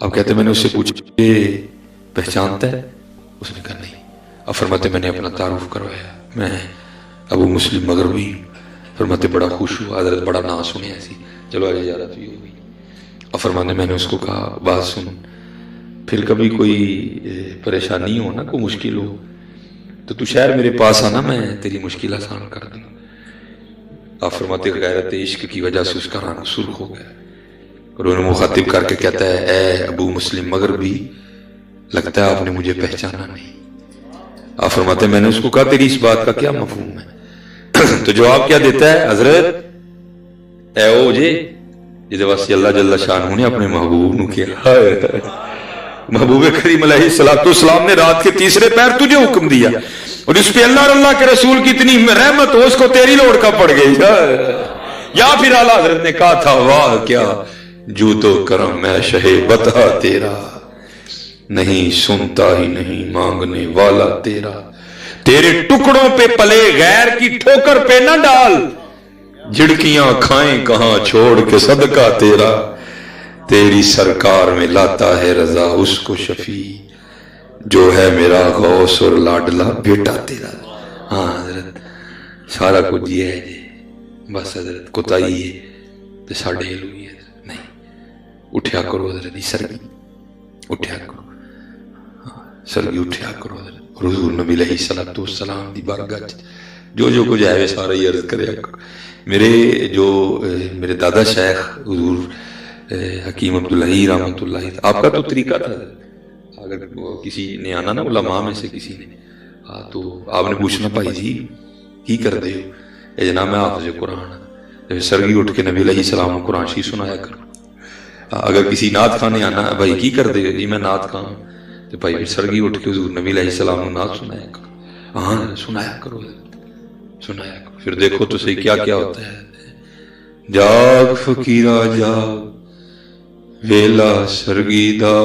اب کہتے میں نے اس سے پوچھا یہ پہچانتا ہے؟ اس نے کہا نہیں۔ اب فرماتے میں نے اپنا تعارف کروایا، میں ابو مسلم مغربی۔ فرماتے بڑا خوش ہوا، حضرت بڑا نام سنے ایسی، چلو آج زیارت بھی ہو گئی۔ اب فرماتے میں نے اس کو کہا بات سن، پھر کبھی کوئی پریشانی ہو نا، کوئی مشکل ہو تو شہر میرے پاس آنا، میں تیری مشکل آسان کر دوں۔ اب فرماتے غیرت عشق کی وجہ سے اس کا رنگ سرخ ہو گیا اور انہوں نے مخاطب کر کے کہتا ہے اے ابو مسلم مغربی، لگتا ہے آپ نے مجھے پہچانا نہیں۔ آپ فرماتے میں نے اس کو کہا تیری اس بات کا کیا مفہوم ہے؟ تو جواب کیا دیتا ہے حضرت اے او جے جدے واسطے اللہ جل شانہ نے اپنے محبوب نو کیا، محبوب کریم علیہ السلام نے رات کے تیسرے پہر تجھے حکم دیا اور اس پہ اللہ کے رسول کی اتنی رحمت ہو اس کو تیری لوڑ کا پڑ گئی۔ یا پھر اعلیٰ حضرت نے کہا تھا واہ کیا جو تو کرم میں شہ بتا تیرا، نہیں سنتا ہی نہیں مانگنے والا تیرا، تیرے ٹکڑوں پہ پلے غیر کی ٹھوکر پہ نہ ڈال، جھڑکیاں کھائیں کہاں چھوڑ کے صدقہ تیرا، تیری سرکار میں لاتا ہے رضا اس کو شفیع، جو ہے میرا غوث اور لاڈلا بیٹا تیرا۔ ہاں حضرت سارا کچھ یہ ہے جی، بس حضرت کوتاہی ہے تو ساڑھے ہوئی ہے، نہیں اٹھیا کرو حضرت سرگی، اٹھیا کرو سرگی، اٹھیا کرو حضرت۔ اور حضور نبی علیہ السلام دی بارگاہ جو کچھ ہے سارا ہی عرض کرے کرو۔ میرے دادا شیخ حضور حکیم عبداللہ رحمۃ اللہ، آپ کا تو طریقہ تھا اگر کسی نے آنا نا علماء میں سے کسی نے تو آپ نے پوچھنا بھائی جی کی کر دے ہو؟ اے جناب میں حافظ قرآن، سرگی اٹھ کے نبی علیہ السلام کو قرآن شریف سنایا کرو۔ اگر کسی نعت خانے آنا بھائی کی کر دے جی میں نعت خان، تو بھائی پھر سرگی اٹھ کے حضور نبی علیہ السلام کو نعت سنایا کرو۔ ہاں سنایا کرو، سنایا کرو، پھر دیکھو تو صحیح کیا کیا ہوتا ہے۔ جاگ فقیرہ جاگ ویلا سرگی دا،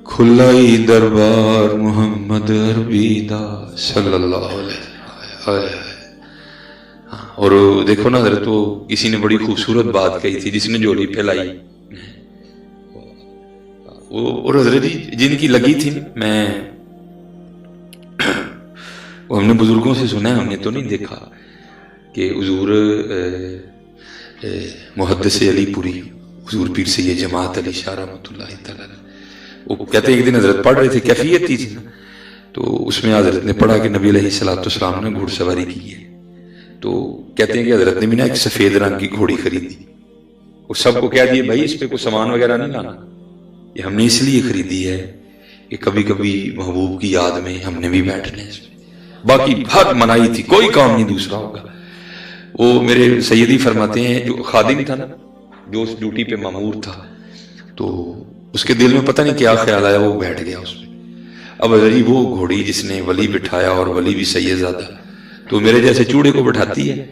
کھلائی دربار محمد عربی دا صلی اللہ علیہ وسلم۔ اور دیکھو نا حضرت وہ کسی نے بڑی خوبصورت بات کہی تھی جس نے جوڑی پھیلائی، اور حضرت جن کی لگی تھی میں وہ ہم نے بزرگوں سے سنا ہے، ہم نے تو نہیں دیکھا کہ حضور محدث علی پوری حضور پیر سید جماعت علی شاہ رحمۃ اللہ تعالی، وہ کہتے ہیں ایک دن حضرت پڑھ رہے تھے، کیفیت تھی نا، تو اس میں حضرت نے پڑھا کہ نبی علیہ السلام نے گھوڑ سواری کی ہے، تو کہتے ہیں کہ حضرت نے بھی نا ایک سفید رنگ کی گھوڑی خریدی، وہ سب کو کہہ دیے بھائی اس پہ کوئی سامان وغیرہ نہیں لانا، یہ ہم نے اس لیے خریدی ہے کہ کبھی کبھی محبوب کی یاد میں ہم نے بھی بیٹھنا ہے اس میں، باقی بہت منائی تھی، کوئی کام نہیں دوسرا ہوگا۔ وہ میرے سیدی فرماتے ہیں جو خادم تھا نا، جو اس ڈیوٹی پہ مامور تھا، تو اس کے دل میں پتہ نہیں کیا خیال آیا، وہ بیٹھ گیا اس میں۔ اب غریب وہ گھوڑی جس نے ولی بٹھایا اور ولی بھی سید زادہ، تو میرے جیسے چوڑے کو بٹھاتی ہے،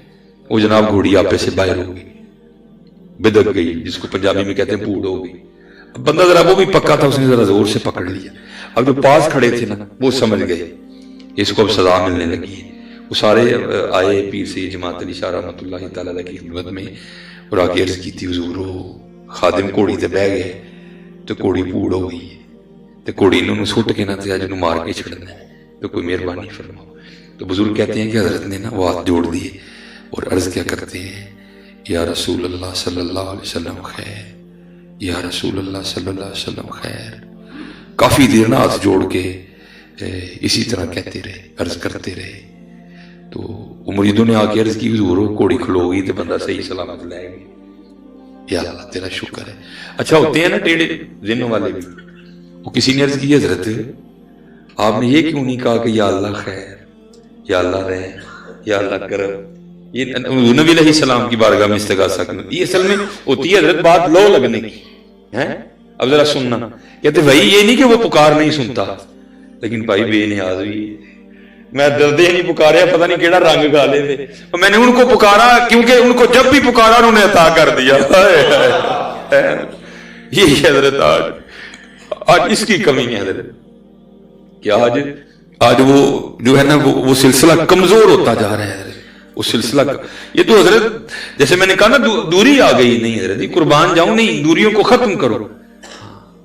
وہ جناب گھوڑی آپے سے باہر ہو گئی، بدک گئی، جس کو پنجابی میں کہتے ہیں پھوڑ ہو گئی۔ اب بندہ ذرا وہ بھی پکا تھا، اس نے ذرا زور سے پکڑ لیا۔ اب جو پاس کھڑے تھے نا وہ سمجھ گئے اس کو اب سزا ملنے لگی ہے، وہ سارے آئے پیر سے جماعت علی شاہ رحمۃ اللہ تعالیٰ کی خدمت میں اور آگے عرض کی تھی حضور خادم گھوڑی تے بہ گئے تو گھوڑی پھوڑ ہو گئی ہے، تو گھوڑی انہوں سٹ کے نہ تھا جنہوں مار کے چھڑنا ہے، تو کوئی مہربانی فرماؤ۔ تو بزرگ کہتے ہیں کہ حضرت نے نا وہ ہاتھ جوڑ دیے اور عرض کیا کرتے ہیں یا رسول اللہ صلی اللہ علیہ وسلم خیر، یا رسول اللہ صلی اللہ علیہ وسلم خیر۔ کافی دیر نا ہاتھ جوڑ کے اسی طرح کہتے رہے، عرض کرتے رہے۔ تو وہ مریدوں نے آ کے عرض کی حضور گھوڑی کھلو گئی تو بندہ صحیح سلامت لے گئے. یا اللہ تیرا شکر ہے. اچھا ہوتے ہیں نا ٹیڑھے ذہنوں والے بھی. وہ کسی نے عرض کی حضرت آپ نے یہ کیوں نہیں کہا کہ یا اللہ خیر, یا اللہ رحم, یا اللہ کرم. یہ نبی علیہ السلام کی بارگاہ میں استغاثہ کرنا یہ اصل میں ہوتی ہے حضرت بات لو لگنے کی ہے. اب ذرا سننا, کہتے بھائی یہ نہیں کہ وہ پکار نہیں سنتا, لیکن بھائی بے نیاز ہوئی, میں درد ہی نہیں پکاریا, پتہ نہیں کیڑا رنگ گا لے تھے, میں نے ان کو پکارا کیونکہ ان کو جب بھی پکارا انہوں نے عطا کر دیا. یہ حضرت آج اس کی کمی ہے حضرت کہ آج وہ جو ہے نا وہ سلسلہ کمزور ہوتا جا رہا ہے. وہ سلسلہ یہ تو حضرت جیسے میں نے کہا نا دوری آ گئی نہیں حضرت, قربان جاؤں نہیں, دوریوں کو ختم کرو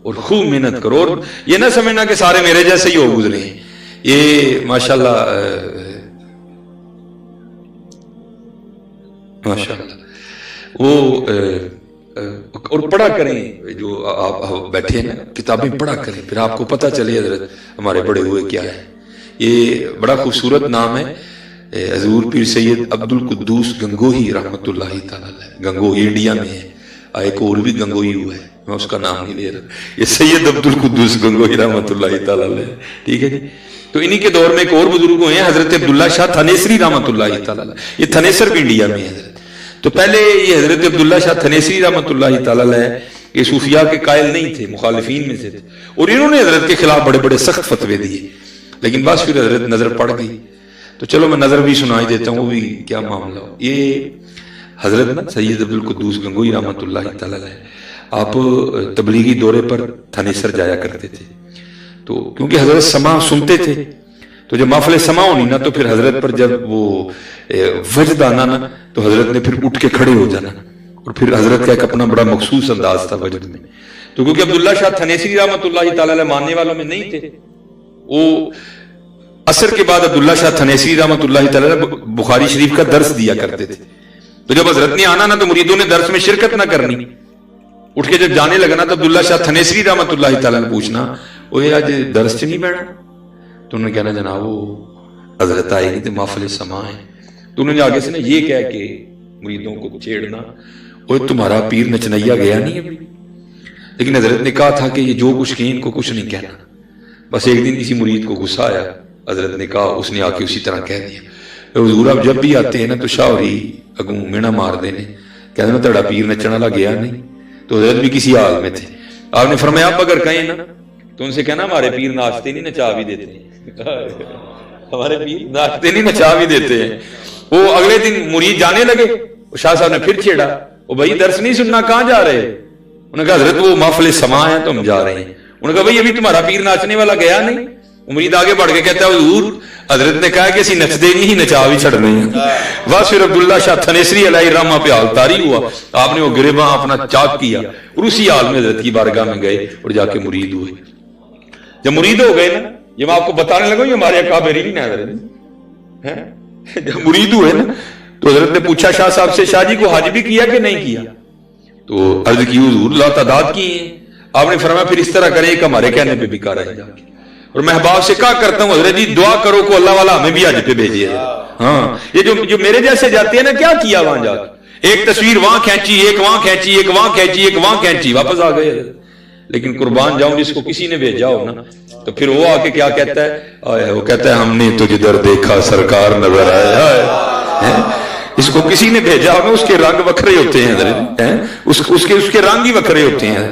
اور خوب محنت کرو, اور یہ نہ سمجھنا کہ سارے میرے جیسے ہی ہو گزرے ہیں. یہ ماشاءاللہ وہ اور پڑھا کریں جو آپ بیٹھے ہیں نا, کتابیں پڑھا کریں, پھر آپ کو پتہ چلے حضرت ہمارے بڑے ہوئے کیا ہے. یہ بڑا خوبصورت نام ہے حضور پیر سید عبد القدوس گنگوہی رحمۃ اللہ تعالی. گنگوہی انڈیا میں ہے, ایک اور بھی گنگوہی ہوا ہے, میں اس کا نام نہیں لے رہا. یہ سید عبد القدوس گنگوہی رحمۃ اللہ تعالی, ٹھیک ہے جی. تو انہی کے دور میں ایک اور بزرگ ہوئے ہیں حضرت عبداللہ شاہ تھنیسری رحمۃ اللہ تعالی. یہ تھنیسر بھی انڈیا میں ہے حضرت. تو پہلے یہ حضرت عبداللہ شاہ تھنیسری رحمۃ اللہ تعالی یہ صوفیاء کے قائل نہیں تھے, مخالفین میں سے تھے, اور انہوں نے حضرت کے خلاف بڑے بڑے سخت فتوے دیے. لیکن بس پھر حضرت نظر پڑ گئی, تو چلو میں نظر بھی سنائی دیتا ہوں, وہ بھی کیا معاملہ ہو. یہ حضرت نا سید عبد القدوس گنگوہی رحمۃ اللہ تعالی آپ تبلیغی دورے پر تھنیسر جایا کرتے تھے. تو کیونکہ حضرت سما سنتے تھے, تو جب محفل سما ہونی نا تو پھر حضرت پر جب وہ وجد آنا نا تو حضرت نے پھر اٹھ کے کھڑے ہو جانا, اور پھر حضرت کا ایک اپنا بڑا مخصوص انداز تھا وجد میں. تو کیونکہ عبداللہ شاہ تھنیسری رحمۃ اللہ تعالی ماننے والوں میں نہیں تھے, وہ عصر کے بعد عبداللہ شاہ تھنیسری رحمۃ اللہ تعالی بخاری شریف کا درس دیا کرتے تھے. تو جب حضرت نے آنا نا تو مریدوں نے درس میں شرکت نہ کرنی, اٹھ کے جب جانے لگا نا تو عبداللہ شاہ تھنیسری رحمۃ اللہ تعالی نے پوچھنا وہ آج درس چ نہیں بیٹھا, تو انہوں نے کہنا جناب وہ حضرت آئے گی تو محفل سما ہے. تو انہوں نے آگے سے نا یہ کہہ کے مریدوں کو چھیڑنا, وہ تمہارا پیر نچنیا گیا نہیں ابھی. لیکن حضرت نے کہا تھا کہ یہ جو کچھ کہ ان کو کچھ نہیں کہنا. بس ایک دن کسی مرید کو غصہ آیا, حضرت نے کہا, اس نے آ کے اسی طرح کہہ دیا. حضور آپ جب بھی آتے ہیں نا تو شاہوری اگوں مینا مار دینے, کہتے نا تڑا پیر نچن والا گیا نہیں. تو حضرت بھی کسی حال میں تھے. آپ نے فرمایا آپ اگر کہیں نا تو ان سے کہنا ہمارے پیر ناچتے نہیں نچا بھی دیتے ہیں, ہمارے پیر ناچتے نہیں نچا بھی دیتے ہیں. وہ اگلے دن مرید جانے لگے, شاہ صاحب نے پھر چھیڑا, وہ بھائی درس نہیں سننا کہاں جا رہے؟ انہوں نے کہا حضرت وہ محفل سما ہے تو ہم جا رہے ہیں. انہوں نے کہا بھائی ابھی تمہارا پیر ناچنے والا گیا نہیں. مرید آگے بڑھ کے کہتا ہے حضور حضرت نے کہا کہ اسی نچدے نہیں نچا بھی چھڑنے ہیں. بس پھر عبداللہ شاہ تھنیسری علیہ الرحمہ پہ حال طاری ہوا, آپ نے وہ گریباں اپنا چاک کیا اور اسی حال میں حضرت کی بارگاہ میں گئے اور جا کے مرید ہوئے. جب مرید ہو گئے نا, یہ میں آپ کو بتانے لگا یہ ہمارے اکابرین ہیں حضرت, جب مرید ہوئے نا تو حضرت نے پوچھا شاہ صاحب سے شاہ جی کو حج بھی کیا کہ نہیں کیا؟ تو عرض کی حضور لا تعداد کی ہیں. آپ نے فرمایا پھر اس طرح کریں کہ ہمارے کہنے پہ بھی کر رہے جا کے, اور میں احباب سے کہا کرتا ہوں حضرت جی دعا کرو کو اللہ والا ہمیں بھی حج پہ بھیجیے. ہاں یہ جو میرے جیسے جاتے ہیں نا, کیا کیا وہاں جا کے ایک تصویر وہاں کھینچی, ایک وہاں کھینچی, ایک وہاں کھینچی, ایک وہاں کھینچی, واپس آ گئے. لیکن قربان جاؤں جس کو کسی نے بھیجا ہو نا تو پھر وہ آ کے کیا کہتا ہے, وہ کہتا ہے ہم نے تو جدھر دیکھا سرکار نظر آیا. اس کو کسی نے بھیجا ہو نا اس کے رنگ وکھرے ہوتے ہیں, اس کے رنگ ہی وکھرے ہوتے ہیں.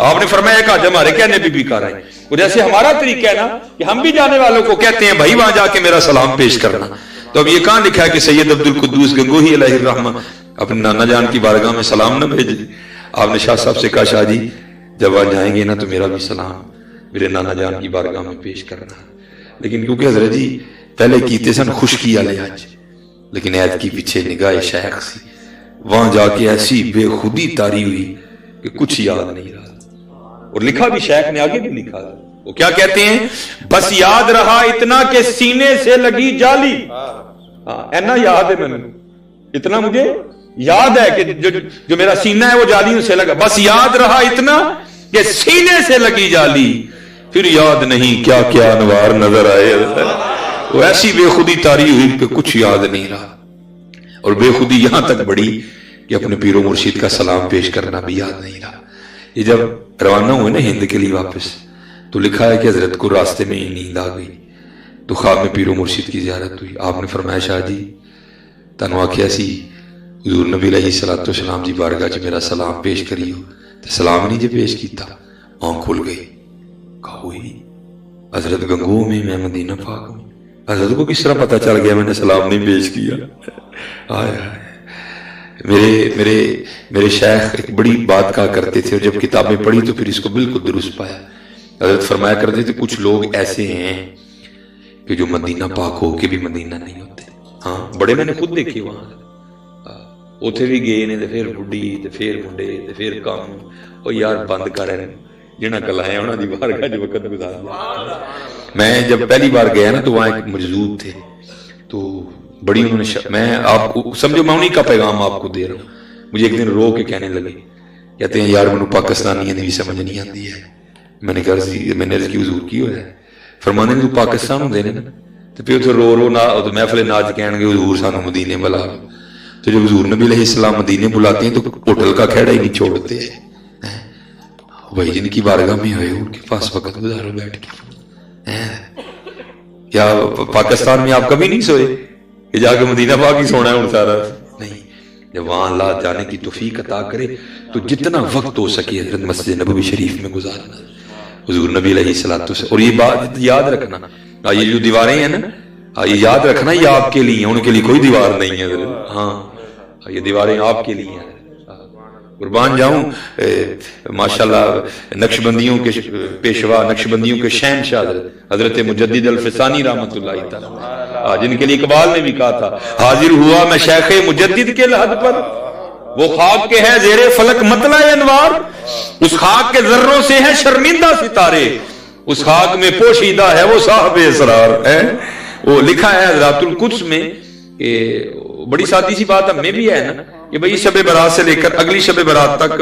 آپ نے فرمایا کہ آج ہمارے کہنے پہ بھی کر رہے ہیں. اور جیسے ہمارا طریقہ ہے نا کہ ہم بھی جانے والوں کو کہتے ہیں بھائی وہاں جا کے میرا سلام پیش کرنا. تو اب یہ کہاں لکھا ہے کہ سید عبد القدوس گنگوہی علیہ الرحمہ اپنے نانا جان کی بارگاہ میں سلام نہ بھیجے؟ آپ نے شاہ صاحب سے کہا شاہ جی جب آج جائیں گے نا تو میرا بھی سلام میرے نانا جان کی بارگاہ میں پیش کرنا. لیکن کیونکہ حضرت جی پہلے کیتے سن خشکی والے حج, لیکن ایت کی پیچھے نگاہ شیخ سی, وہاں جا کے ایسی بے خودی طاری ہوئی کہ کچھ یاد نہیں رہا. اور لکھا بھی شیخ نے آگے بھی لکھا, وہ کیا کہتے ہیں, بس یاد رہا اتنا کہ سینے سے لگی جالی. اینا یاد ہے میں, اتنا مجھے یاد ہے کہ جو میرا سینہ ہے وہ جالیوں سے لگا. بس یاد رہا اتنا کہ سینے سے لگی جالی, پھر یاد نہیں کیا کیا انوار نظر آئے. وہ ایسی بے خودی طاری ہوئی کہ کچھ یاد نہیں رہا. اور بے خودی یہاں تک بڑھی کہ اپنے پیر و مرشد کا سلام پیش کرنا بھی یاد نہیں رہا. یہ جب روانہ ہوئے نا ہند کے لیے واپس، تو لکھا ہے کہ حضرت کو راستے میں ہی نیند آ گئی، تو خواب میں پیر و مرشد کی زیارت ہوئی. آپ نے فرمایا شاہ جی تنو آخیا سی حضور نبی علیہ الصلوۃ والسلام جی بارگاہ چ میرا سلام پیش کریو، تے سلام نہیں جی پیش کیتا. آنکھ کھل گئی، کہا ہوئی حضرت گنگو میں مدینہ پاک میں، حضرت کو کس طرح پتہ چل گیا میں نے سلام نہیں پیش کیا. آئے آئے میرے شیخ ایک بڑی بات کہا کرتے تھے، اور جب کتابیں پڑھی تو پھر اس کو بالکل درست پایا. حضرت فرمایا کرتے تھے کچھ لوگ ایسے ہیں کہ جو مدینہ پاک ہو کے بھی مدینہ نہیں ہوتے. ہاں بڑے میں نے خود دیکھے وہاں، اتنے بھی گئے نے تے پھر بڈھی تے پھر منڈے تے پھر کام. او یار بند کر رہے ہیں جنہاں کل آئے انہاں دی بارگاہ جو وقت گزار لیا. میں جب پہلی بار گیا نا تو وہاں ایک مجذوب تھے، تو بڑی انہوں نے میں آپ کو سمجھو میں انہیں کا پیغام آپ کو دے رہا ہوں. مجھے ایک دن رو کے کہنے لگے، کہتے ہیں یار منو پاکستانیاں دی سمجھ نہیں آتی ہے. میں نے کہا میں نے عرض کی حضور کی ہوا ہے؟ فرمانے تو پاکستان ہوں دینے نا، تو پھر اتنے رو محفل ناچ کہن گے حضور سانو مدینے بلا. تو جب حضور نبی علیہ السلام مدینے بلاتے ہیں تو ہوٹل کا کھیڑا ہی نہیں چھوڑتے ہیں. بھائی جن کی بارگاہ میں ہوئے ان کے پاس وقت گزارو بیٹھ کے. کیا پاکستان میں آپ کبھی نہیں سوئے کہ جا کے مدینہ پاک ہی سونا ہے ان سارا؟ نہیں. جب وہاں اللہ جانے کی توفیق عطا کرے تو جتنا وقت ہو سکے حضرت مسجد نبوی شریف میں گزارنا حضور نبی علیہ الصلوۃ والسلام. اور یہ بات یاد رکھنا، یہ جو دیواریں ہیں نا یہ یاد رکھنا یہ آپ کے لیے ہیں، ان کے لیے کوئی دیوار نہیں ہے حضرت. ہاں یہ دیواریں آپ کے لیے ہیں. قربان جاؤں ماشاءاللہ نقشبندیوں کے پیشوا، نقشبندیوں کے شہنشاہ حضرت مجدد الفسانی رحمۃ اللہ تعالی، جن کے لیے اقبال نے بھی کہا تھا حاضر ہوا میں شیخ مجدد کے لحد پر، وہ خاک کے ہے زیر فلک مطلع انوار، اس خاک کے ذروں سے ہیں شرمندہ ستارے، اس خاک میں پوشیدہ ہے وہ صاحب اسرار ہے. وہ لکھا ہے حضرات القدس میں کہ بڑی سادی سی بات ہمیں بھی ہے نا کہ بھئی شب برات سے لے کر اگلی شب برات تک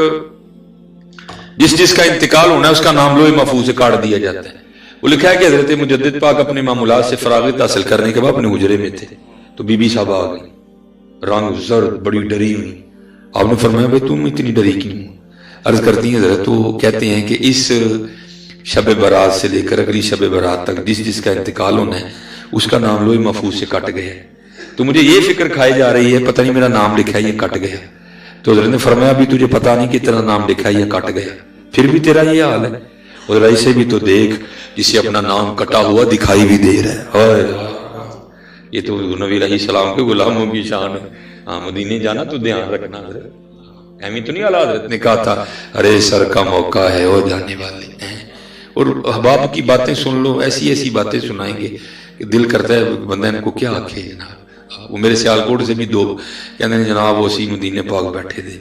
جس کا انتقال ہونا ہے اس کا نام لوح محفوظ سے کاٹ دیا جاتا ہے. وہ لکھا ہے کہ حضرت مجدد پاک اپنے معمولات سے فراغت حاصل کرنے کے بعد اپنے حجرے میں تھے تو بی بی صاحب آ گئی، رنگ زرد، بڑی ڈری ہوئی. آپ نے فرمایا بھائی تم اتنی ڈری کیوں؟ عرض کرتی ہیں حضرت تو کہتے ہیں کہ اس شب برات سے لے کر اگلی شب برات تک جس کا انتقال ہونا ہے اس کا نام لوح محفوظ سے کٹ گیا ہے، تو مجھے یہ فکر کھائی جا رہی ہے پتہ نہیں میرا نام لکھا ہے یہ کٹ گیا. تو حضرت نے فرمایا ابھی تجھے پتہ نہیں کہ تیرا نام لکھا ہے یہ کٹ گیا، پھر بھی تیرا یہ حال ہے. اور ایسے بھی تو دیکھ جسے اپنا نام کٹا ہوا دکھائی بھی دے رہا ہے. یہ تو نبی علیہ السلام کے غلاموں کی شان ہے. مدینے جانا تو دھیان رکھنا حضرت، اہمی تو نہیں. اعلیٰ حضرت نے کہا تھا ارے سر کا موقع ہے وہ جانے والے ہیں. اور احباب کی باتیں سن لو، ایسی ایسی باتیں سنائیں گے کہ دل کرتا ہے بندہ ان کو کیا آکھے جناب. وہ میرے سیالکوٹ سے بھی دو کہتے ہیں جناب وہ اسی مدینے پاک بیٹھے تھے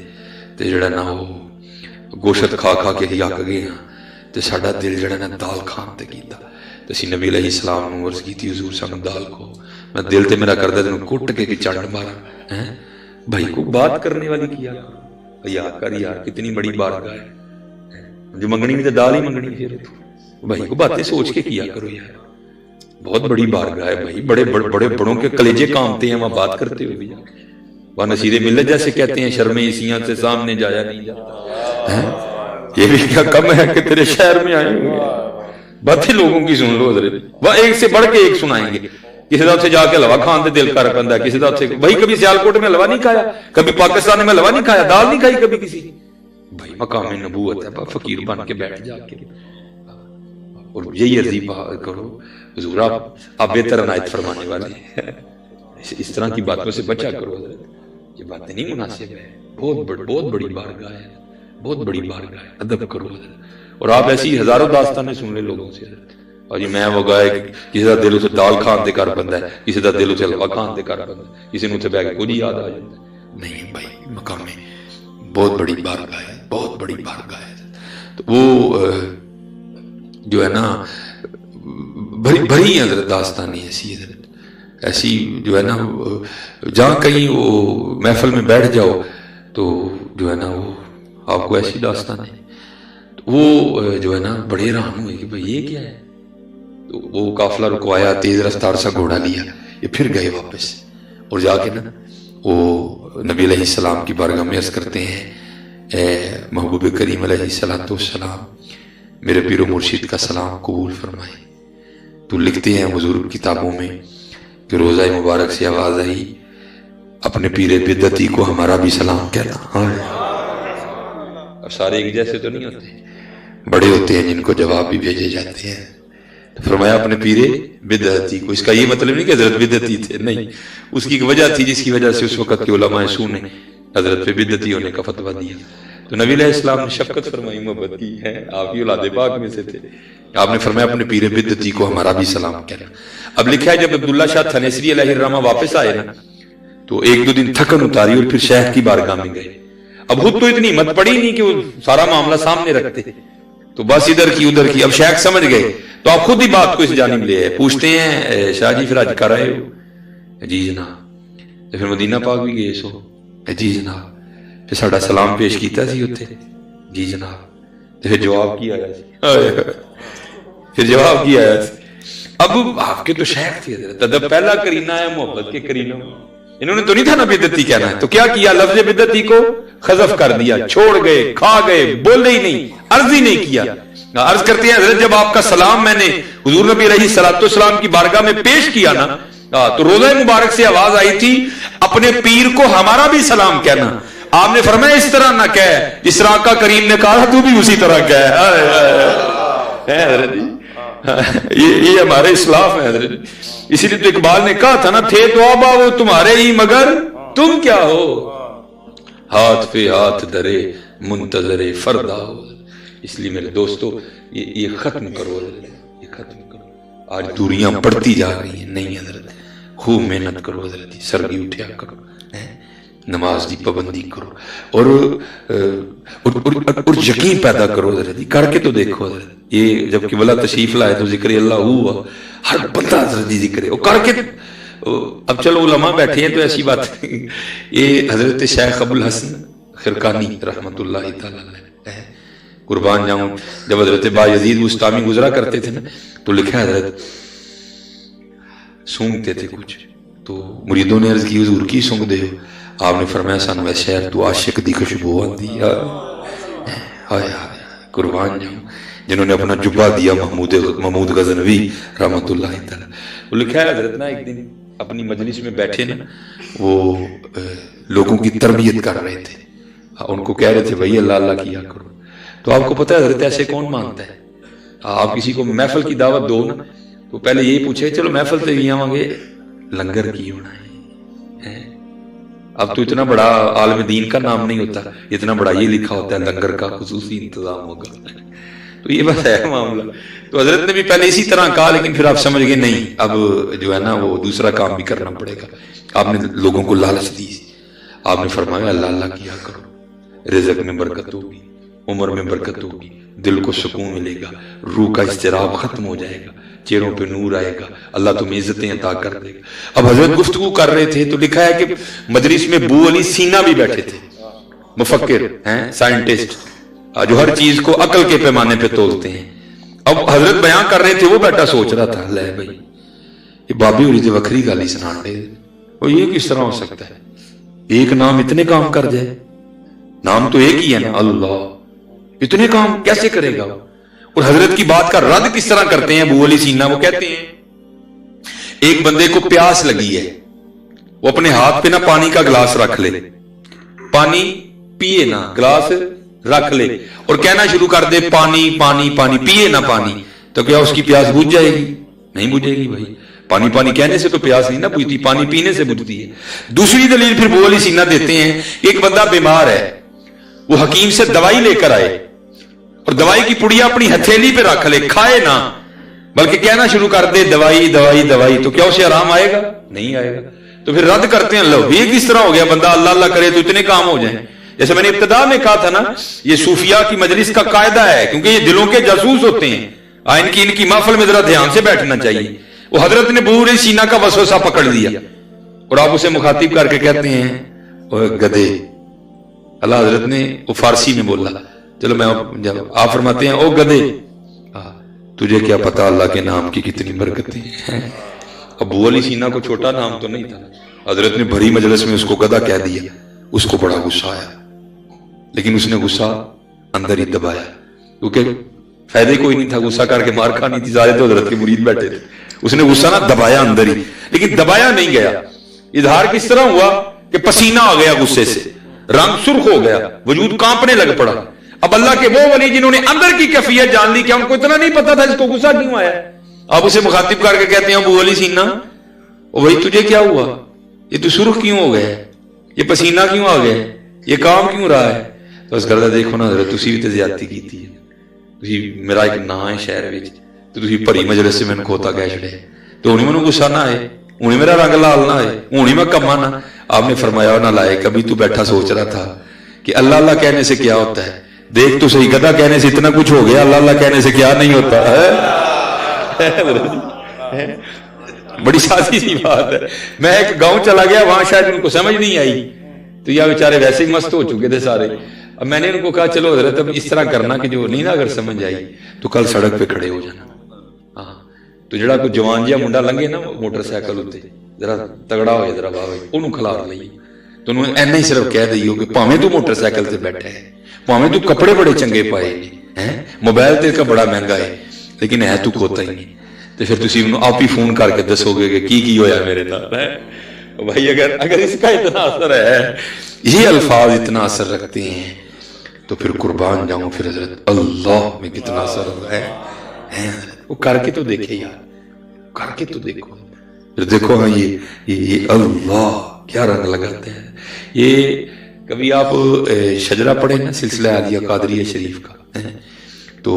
تے جڑا نا وہ گوشت کھا کھا کے ہی آک گئے ہاں تے ساڈا دل جڑا نا دال کھان تے کیتا تے اسی نبی علیہ السلام نے عرض کی تھی حضور سانو دال کو، میں دل تے میرا کردا تینوں کٹ کے چڑھ مارا. بھائی کو بات کرنے والی کیا یا کر یار کتنی بڑی بارگاہ ہے، جو منگنی میں تو دال ہی منگنی. پھر بھائی کو باتیں سوچ کے کیا کرو یار، بہت بڑی بارگاہ ہے بھائی، بڑے بڑوں کے کلیجے کامتے ہیں وہاں بات کرتے ہوئے بھی. وہاں نصیر ملت جیسے کہتے ہیں شرم عیسیاں سے سامنے جایا نہیں جاتا. یہ بھی کیا کم ہے کہ تیرے شہر میں آئے ہوئے باتیں لوگوں کی سن لو حضرت، وہ ایک سے بڑھ کے ایک سنائیں گے. کسی طرح سے جا کے حلوہ کھان دے دل کا رکھندا ہے، کسی طرح سے بھائی کبھی سیالکوٹ میں حلوہ نہیں کھایا، کبھی پاکستان میں حلوہ نہیں کھایا، دال نہیں کھائی کبھی کسی. بھائی مقام نبوت ہے، فقیر بن کے بیٹھ جا کے اور یہی عرضی کرو حضور آپ بہتر عنایت فرمانے والے اس طرح کی باتوں سے بچا کرو حضرت، یہ باتیں نہیں مناسب ہے. بہت بڑی بارگاہ ہے، بہت بڑی بارگاہ ہے، ادب کرو حضرت. اور آپ ایسی ہزاروں داستانیں سن لے لوگوں سے حضرت. اور جی میں وہ گائے کسی کا دل اتنے دال کھان دے کر بندہ ہے، کسی کا دل اتنے حلوہ کھان دے کر بندہ ہے، کسی نے اتنے بہ کے کچھ یاد آ جاتا ہے. نہیں بھائی مقام بہت بڑی بارگاہ ہے، بہت بڑی بارگاہ ہے. تو وہ جو ہے نا بھری حضرت داستانی ایسی حضرت، ایسی جو ہے نا جہاں کہیں وہ محفل میں بیٹھ جاؤ تو جو ہے نا وہ آپ کو ایسی داستان ہے وہ جو ہے نا بڑے حیران ہوئے کہ بھئی یہ کیا ہے. تو وہ قافلہ رکوایا، تیز رفتار سا گھوڑا لیا، یہ پھر گئے واپس اور جا کے نا وہ نبی علیہ السلام کی بارگاہ میں عرض کرتے ہیں اے محبوب کریم علیہ السلام میرے پیر و مرشد کا سلام قبول فرمائے۔ تو لکھتے ہیں حضور کتابوں میں کہ روزہ مبارک سے آواز آئی اپنے پیر بدعتی کو ہمارا بھی سلام کہنا۔ اب سارے ایک جیسے تو نہیں ہوتے، بڑے ہوتے ہیں جن کو جواب بھی بھیجے جاتے ہیں۔ تو فرمایا اپنے پیر بدعتی کو، اس کا یہ مطلب نہیں کہ حضرت بدعتی تھے، نہیں، اس کی ایک وجہ تھی جس کی وجہ سے اس وقت کے علماء سو نے حضرت پہ بدعتی ہونے کا فتویٰ دیا۔ تو نبی علیہ السلام نے شفقت فرمائی، محبت کی ہے، آپ کی اولاد پاک میں سے تھے، آپ نے فرمایا اپنے پیر بدعتی کو ہمارا بھی سلام کہنا۔ اب لکھا ہے جب عبداللہ شاہ تھنیسری علیہ الرحمہ واپس آئے نا تو ایک دو دن تھکن اتاری اور پھر شیخ کی بارگاہ میں گئے۔ اب خود تو اتنی ہمت پڑی نہیں کہ وہ سارا معاملہ سامنے رکھتے، تو بس ادھر کی ادھر کی۔ اب شیخ سمجھ گئے تو آپ خود ہی بات کو اس جانب لے آئے، پوچھتے ہیں شاہ جی پھر آج کر آئے ہو؟ جی جناب۔ پھر مدینہ پاک بھی گئے سو؟ جی جناب۔ پھر ساڈا سلام پیش کیتا سی اتنے؟ جی جناب۔ پھر جواب کی آیا سی؟ پھر جواب کی آیا سی؟ اب آپ کے تو شیخ تھے حضرت، ادب پہلا کرینہ ہے محبت کے کرینوں، انہوں نے تو نہیں تھا نا بدعتی کہنا ہے، تو کیا کیا؟ لفظ بدعتی کو حذف کر دیا، چھوڑ گئے، کھا گئے، بولے ہی نہیں، عرض ہی نہیں کیا۔ عرض کرتے ہیں حضرت جب آپ کا سلام میں نے حضور نبی علیہ السلام کی بارگاہ میں پیش کیا نا تو روزہ مبارک سے آواز آئی تھی اپنے پیر کو ہمارا بھی سلام کہنا۔ آپ نے فرمایا اس طرح نہ کہہ جس طرح کا کریم نے کہا تو بھی اسی طرح کہہ۔ حضرت یہ ہمارے اسلاف ہے حضرت، اسی لیے تو اقبال نے کہا تھا نا تھے تو آبا وہ تمہارے ہی مگر تم کیا ہو، ہاتھ پہ ہاتھ درے منتظر فردا ہو۔ اس لیے میرے دوستو یہ ختم کرو حضرت، یہ ختم کرو۔ آج دوریاں بڑھتی جا رہی ہیں، نہیں حضرت خوب محنت کرو حضرت، سردی اٹھیا کرو، نماز دی پابندی کرو اور یقین پیدا کرو حضرت، کر کے تو دیکھو حضرت۔ یہ جب قبلہ تشریف لائے تو ذکر اللہ ہوا، ہر بندہ حضرت ذکر ہے، اور کر کے اب چلو علماء بیٹھے ہیں تو ایسی بات یہ حضرت شیخ ابو الحسن خرقانی رحمت اللہ تعالی قربان جاؤں، جب حضرت بایزید بستامی گزرا کرتے تھے نا تو لکھا ہے حضرت سونگتے تھے کچھ، تو مریدوں نے عرض کی حضور کی سونگ دے ہو؟ آپ نے فرمایا سانو اے شہر تو عاشق دی خوشبو آندی ہائے قربان جاؤں، جنہوں نے اپنا جبہ دیا محمود غزنوی رحمت اللہ تعالی۔ وہ لکھا ہے حضرت نا ایک دن اپنی مجلس میں بیٹھے نا، وہ لوگوں کی تربیت کر رہے تھے، ان کو کہہ رہے تھے بھائی اللہ اللہ کیا کرو۔ تو آپ کو پتہ ہے حضرت ایسے کون مانتا ہے؟ آپ کسی کو محفل کی دعوت دو نا تو پہلے یہی پوچھے چلو محفل تے بھی آواں گے لنگر کی ہونا ہے۔ اب تو اتنا بڑا عالم دین کا نام نہیں ہوتا، اتنا بڑا یہ لکھا ہوتا ہے لنگر کا خصوصی انتظام ہوگا، تو یہ بس ہے معاملہ۔ تو حضرت نے بھی پہلے اسی طرح کہا، لیکن پھر آپ سمجھ گئے نہیں اب جو ہے نا وہ دوسرا کام بھی کرنا پڑے گا۔ آپ نے لوگوں کو لالچ دی، آپ نے فرمایا اللہ اللہ کیا کرو، رزق میں برکت ہوگی، عمر میں برکت ہوگی، دل کو سکون ملے گا، روح کا اضطراب ختم ہو جائے گا، چہروں پہ نور آئے گا، اللہ تمہیں عزتیں عطا کر دے گا۔ اب حضرت گفتگو کر رہے تھے تو لکھا ہے کہ مجلس میں بو علی سینا بھی بیٹھے تھے، مفکر ہیں، سائنٹسٹ جو ہر چیز کو عقل کے پیمانے پہ تولتے ہیں۔ اب حضرت بیان کر رہے تھے، وہ بیٹا سوچ رہا تھا لے بھائی یہ بابی ہوئی تھی وکری گالی سنا رہے، وہ یہ کس طرح ہو سکتا ہے ایک نام اتنے کام کر جائے، نام تو ایک ہی ہے نا اللہ، اتنے کام کیسے کرے گا؟ اور حضرت کی بات کا رد کس طرح کرتے ہیں ابو علی سینا؟ وہ کہتے ہیں ایک بندے کو پیاس لگی ہے، وہ اپنے ہاتھ پہ نا پانی کا گلاس رکھ لے، پانی پیے نا، گلاس رکھ لے اور کہنا شروع کر دے پانی پانی پانی، پیے نا پانی، تو کیا اس کی پیاس بجھ جائے گی؟ نہیں بجھے گی بھائی، پانی پانی کہنے سے تو پیاس نہیں نا بجھتی، پانی پینے سے بجھتی ہے۔ دوسری دلیل پھر ابو علی سینا دیتے ہیں، ایک بندہ بیمار ہے، وہ حکیم سے دوائی لے کر آئے اور دوائی کی پڑیا اپنی ہتھیلی پہ رکھ لے، کھائے نہ بلکہ کہنا شروع کر دے دوائی دوائی دوائی، تو کیا اسے آرام آئے گا؟ نہیں آئے گا۔ تو پھر رد کرتے ہیں لو یہ کس طرح ہو گیا، بندہ اللہ اللہ کرے تو اتنے کام ہو جائیں۔ جیسے میں نے ابتدا میں کہا تھا نا، یہ صوفیاء کی مجلس کا قاعدہ ہے، کیونکہ یہ دلوں کے جاسوس ہوتے ہیں، ان کی محفل میں ذرا دھیان سے بیٹھنا چاہیے۔ وہ حضرت نے ابو علی سینا کا وسوسہ پکڑ لیا اور آپ اسے مخاطب کر کے کہتے ہیں اوے گدھے، اللہ حضرت نے وہ فارسی میں بولا، چلو میں آپ فرماتے ہیں او گدھے تجھے کیا پتا اللہ کے نام کی کتنی برکتیں ہیں۔ ابو علی سینا کو چھوٹا نام تو نہیں تھا، حضرت نے بھری مجلس میں اس کو گدھا کہہ دیا. اس کو بڑا غصہ آیا، لیکن اس نے غصہ اندر ہی دبایا، کیونکہ فائدے کوئی نہیں تھا، غصہ کر کے مار کھانی تھی، سارے تو حضرت کے مرید بیٹھے تھے. اس نے غصہ نہ دبایا اندر ہی، لیکن دبایا نہیں گیا. اظہار کس طرح ہوا کہ پسینہ آ گیا غصے سے، رنگ سرخ ہو گیا، وجود کانپنے لگ پڑا. اب اللہ کے وہ ولی جنہوں نے اندر کی کیفیت جان لی، کہ ان کو اتنا نہیں پتا تھا اس کو غصہ کیوں آیا، آپ اسے مخاطب کر کے کہتے ہیں ابو ولی سینا، وہی تجھے کیا ہوا، یہ تو سرخ کیوں ہو گیا، یہ پسینہ کیوں آ گیا، یہ کام کیوں رہا ہے. تو اس کرتا دیکھو نا حضرت تسی بھی تے زیادتی کیتی ہے، تسی میرا ایک نا ہے شہر وچ تو تسی بھری مجلس سے مینوں کھوتا کہہ چھڑے، تو ہن مینوں غصہ نہ آئے، ہن میرا رنگ لال نہ آئے، ہن میں کما نہ. آپ نے فرمایا نہ لائے، کبھی تو بیٹھا سوچ رہا تھا کہ اللہ اللہ کہنے سے کیا ہوتا ہے، دیکھ تو صحیح گدھا کہنے سے اتنا کچھ ہو گیا، اللہ اللہ کہنے سے کیا نہیں ہوتا ہے. بڑی سادی سی بات ہے. میں ایک گاؤں چلا گیا، وہاں شاید ان کو سمجھ نہیں آئی، تو یہ بیچارے ویسے ہی مست ہو چکے تھے سارے. اب میں نے ان کو کہا چلو حضرت اب اس طرح کرنا کہ جو نہیں نا اگر سمجھ آئی تو کل سڑک پہ کھڑے ہو جانا. ہاں تو جڑا کوئی جوان جہا منڈا لنگے نا موٹر سائیکل اتنے ذرا تگڑا ہوئے ذرا باوے انہوں کھلار لئی، تو انہوں اینا ہی صرف کہہ دئیو کہ پاویں تو موٹر سائیکل سے بیٹھا ہے، پاویں تو کپڑے بڑے چنگے پائے ہیں، موبائل تے کا بڑا مہنگا ہے، لیکن ہے تو کھوتا ہی نہیں. تو پھر تسی انہوں آپ ہی فون کر کے دسو گے کہ کی ہویا میرے ساتھ ہے. بھائی اگر اس کا اتنا اثر ہے، یہ الفاظ اتنا اثر رکھتے ہیں، تو پھر قربان جاؤں پھر حضرت اللہ میں کتنا اثر ہو رہا ہے. وہ کر کے تو دیکھے یار، کر کے تو دیکھو، پھر دیکھو ہاں یہ اللہ کیا رنگ لگاتے ہیں. یہ کبھی آپ شجرہ پڑھیں نا سلسلہ عالیہ قادریہ شریف کا، تو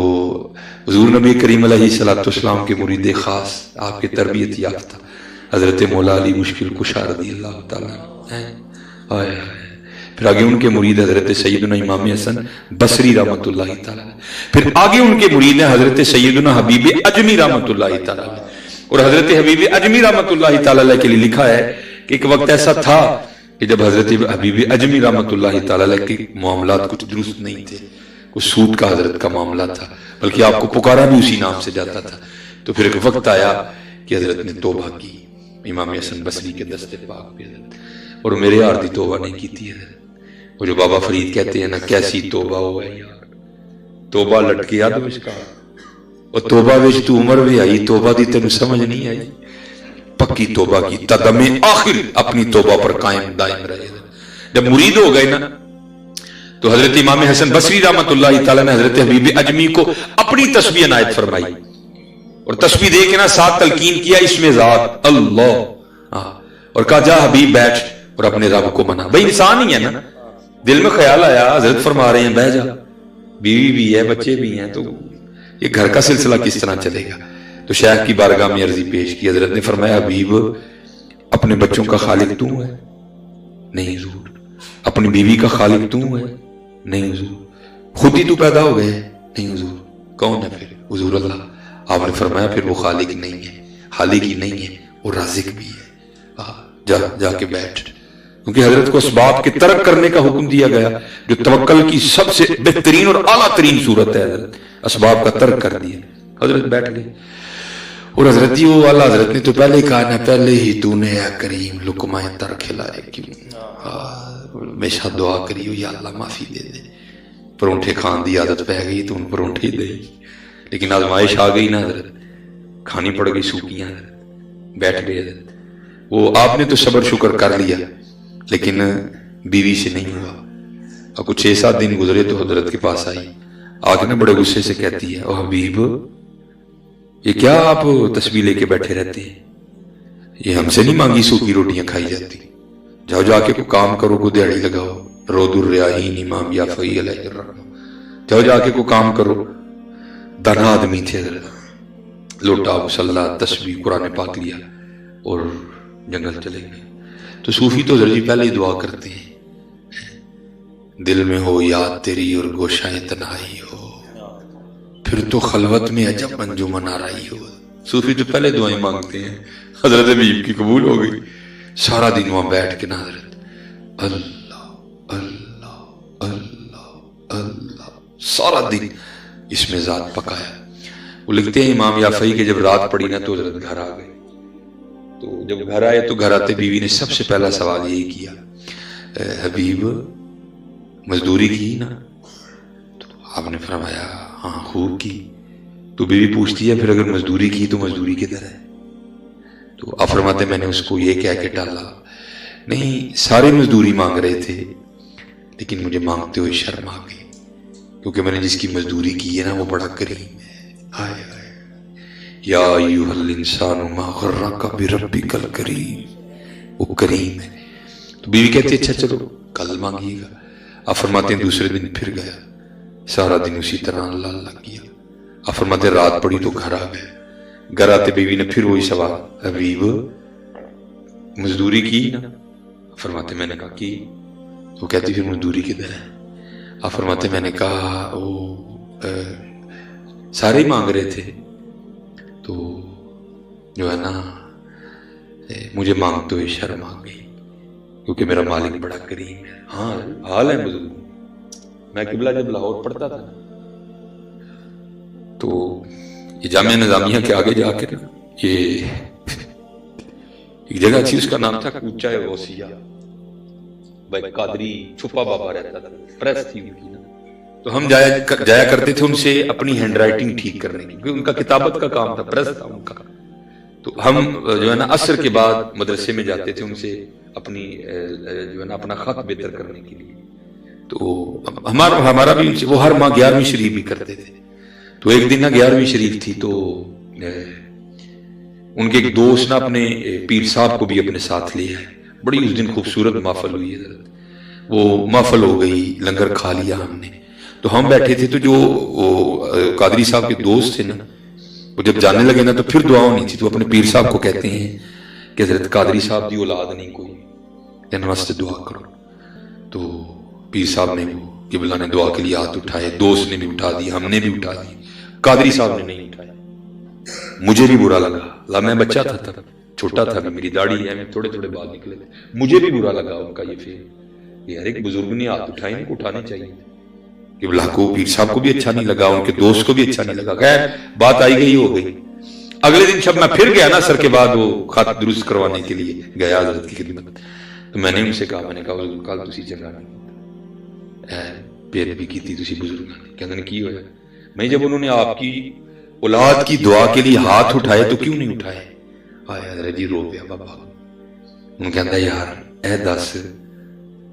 حضور نبی کریم علیہ السلام کے مرید خاص، آپ کے تربیت یافتہ حضرت مولا علی مشکل کشا رضی اللہ تعالیٰ، پھر آگے ان کے مرید حضرت سیدنا امام حسن بصری رحمت اللہ تعالیٰ، پھر آگے ان کے مرید ہیں حضرت سیدنا حبیب اجمی رحمت اللہ تعالیٰ. اور حضرت حبیب اجمی رحمت اللہ تعالیٰ کے لیے لکھا ہے کہ ایک وقت ایسا تھا کہ جب حضرت حبیب اجمی رحمت اللہ تعالیٰ کے معاملات کچھ درست نہیں تھے، کچھ سود کا حضرت کا معاملہ تھا، بلکہ آپ کو پکارا بھی اسی نام سے جاتا تھا. تو پھر ایک وقت آیا کہ حضرت نے توبہ کی، امام حسن بصری کے دست پاک پہ حضرت، اور میرے یار دی توبہ نہیں کی تھی حضرت. وہ جو بابا فرید کہتے ہیں نا کیسی توبہ ہو ہے یار، توبہ لٹکی یاد مشکا، اور توبہ وچ تو عمر بھی آئی، توبہ دی تینوں سمجھ نہیں آئی، پکی توبہ کی تدم آخر اپنی توبہ پر قائم دائم رہے. جب مرید ہو گئے نا تو حضرت امام حسن بصری رحمت اللہ تعالیٰ نے حضرت حبیب اجمی کو اپنی تسبیح عنایت فرمائی، اور تسبیح دے کے نا ساتھ تلقین کیا اس میں ذات اللہ، اور کہا جا حبیب بیٹھ اور اپنے رب کو منا. بھئی انسان ہی ہے نا، دل میں خیال آیا حضرت فرما رہے ہیں بہ جا، بیوی بھی ہے بچے بھی ہیں، تو یہ گھر کا سلسلہ کس طرح چلے گا. تو شیخ کی بارگاہ میں عرضی پیش کی، حضرت نے فرمایا حبیب اپنے بچوں کا خالق تو ہے؟ نہیں حضور. اپنی بیوی کا خالق تو ہے؟ نہیں حضور. خود ہی تو پیدا ہو گئے؟ نہیں حضور. کون ہے پھر؟ حضور اللہ. آپ نے فرمایا پھر وہ خالق نہیں ہے، خالق ہی نہیں ہے، وہ رازق بھی ہے. جا کے بیٹھ، کیونکہ حضرت کو اسباب کے ترک کرنے کا حکم دیا گیا، جو توکل کی سب سے بہترین اور اعلیٰ ترین صورت ہے. حضرت اسباب کا ترک کر دیا، حضرت بیٹھ گئے. اور حضرت وہ والا حضرت نے تو پہلے کہا نا، پہلے ہی تو نے اے کریم لقمہ تر کھلائے، کیوں ہمیشہ دعا کریو یا اللہ معافی دے دے. پرونٹھے کھان دی عادت پہ گئی تو ان پرونٹھے دے، لیکن آزمائش آ گئی نا حضرت، کھانی پڑ گئی سوکیاں. حضرت بیٹھ گئے. حضرت وہ آپ نے تو صبر شکر کر لیا، لیکن بیوی سے نہیں ہوا. اور کچھ 6-7 دن گزرے تو حضرت کے پاس آئی، آگے نا بڑے غصے سے کہتی ہے او حبیب یہ کیا آپ تسبیح لے کے بیٹھے رہتے ہیں، یہ ہم سے نہیں مانگی سوکھی روٹیاں کھائی جاتی، جاؤ جا کے کوئی کام کرو، کوئی دیہڑی لگاؤ. رود الریاحین امام یافعی علیہ الرحمہ، جاؤ جا کے کوئی کام کرو. دانا آدمی تھے حضرت، لوٹا مسلح تسبیح قرآن پاک لیا اور جنگل چلے گئے. تو صوفی تو ذرا پہلے ہی دعا کرتے ہیں، دل میں ہو یاد تیری اور گوشائیں تنہائی ہو، پھر تو خلوت میں عجب انجمن آرائی ہو. صوفی تو پہلے دعائیں مانگتے ہیں. حضرت حبیب کی قبول ہو گئی. سارا دن وہاں بیٹھ کے نا حضرت اللہ اللہ اللہ اللہ سارا دن اس میں ذات پکایا. وہ لکھتے ہیں امام یافعی کہ جب رات پڑی نا تو حضرت گھر آ گئے. تو جب گھر آئے تو گھر آتے بیوی نے سب سے پہلا سوال یہی کیا، حبیب مزدوری کی نا؟ تو آپ نے فرمایا ہاں خوب کی۔ تو بیوی پوچھتی ہے پھر اگر مزدوری کی تو مزدوری کدھر ہے؟ تو آپ فرماتے میں نے اس کو یہ کہہ کے ٹالا، نہیں سارے مزدوری مانگ رہے تھے لیکن مجھے مانگتے ہوئے شرم آ گئی، کیونکہ میں نے جس کی مزدوری کی ہے نا وہ بڑا کریم ہے۔ آئے آئے یا ایھا الانسان ما غرک بربک الکریم، وہ کریم ہے۔ تو بیوی کہتی ہے اچھا چلو کل مانگیے گا۔ آپ فرماتے ہیں دوسرے دن پھر گیا، سارا دن اسی طرح اللہ اللہ کیا۔ آپ فرماتے ہیں رات پڑی تو گھر آ گئے، گھر آتے بیوی نے پھر وہی سوال، حبیب مزدوری کی نا؟ فرماتے میں نے کہا کی۔ وہ کہتی پھر مزدوری کدھر ہے؟ آپ فرماتے میں نے کہا وہ سارے ہی مانگ رہے تھے تو جو ہے نا مجھے مانگتے ہوئے شرم آ گئی، کیونکہ میرا مالک بڑا کریم ہے۔ ہاں حال ہے بزرگ، میں قبلہ جب لاہور پڑھتا تھا تو یہ جامعہ نظامیہ کے آگے جا کے نا یہ ایک جگہ تھی، اس کا نام تھا کوچہ غوثیہ، بھائی قادری چھپا بابا رہتا تھا، پریس تھی ان کی نا۔ تو ہم جایا کرتے تھے ان سے اپنی ہینڈ رائٹنگ ٹھیک کرنے کی، کیونکہ ان کا کتابت کا کام تھا، پریس تھا ان کا۔ تو ہم جو ہے نا عصر کے بعد مدرسے میں جاتے تھے ان سے اپنی جو ہے نا اپنا خط بہتر کرنے کے لیے۔ تو ہمارا بھی وہ ہر ماہ 11ویں شریف بھی کرتے تھے۔ تو ایک دن نا 11ویں شریف تھی تو ان کے ایک دوست نے اپنے پیر صاحب کو بھی اپنے ساتھ لیا ہے، بڑی اس دن خوبصورت محفل ہوئی ہے، وہ محفل ہو گئی، لنگر کھا لیا ہم نے۔ تو ہم بیٹھے تھے تو جو قادری صاحب کے دوست تھے نا وہ جب جانے لگے نا تو پھر دعا ہونی تھی، تو اپنے پیر صاحب کو کہتے ہیں کہ حضرت قادری صاحب دی اولاد نہیں کوئی، ان واسطے دعا کرو۔ تو پیر صاحب نے وہ قبلہ نے دعا کے لیے ہاتھ اٹھائے، دوست نے بھی اٹھا دی، ہم نے بھی اٹھا دی، قادری صاحب نے نہیں اٹھایا۔ مجھے بھی برا لگا، میں بچہ تھا تب، چھوٹا تھا، میری داڑھی ہے، میں تھوڑے تھوڑے بال نکلے تھے، مجھے بھی برا لگا ان کا یہ فعل، یار ایک بزرگ نے ہاتھ اٹھائے، ان کو اٹھانے چاہیے۔ قبلہ کو پیر صاحب کو بھی اچھا نہیں لگا، ان کے دوست کو بھی اچھا نہیں لگا، خیر بات آئی گئی ہو گئی۔ اگلے دن جب میں پھر گیا نا سر کے بعد وہ خط درست کروانے کے لیے گیا حضرت کی خدمت، تو میں نے ان سے کہا، میں نے کہا حضور کل تسی چنگا نہیں بے ادبی کی تھی تسی بزرگاں نے، کہندے نے کی ہویا؟ میں جب انہوں نے آپ کی اولاد کی دعا کے لیے ہاتھ اٹھائے تو کیوں نہیں اٹھائے؟ آیا حضرت جی رو پیا بابا، انہوں کہندا یار اے دس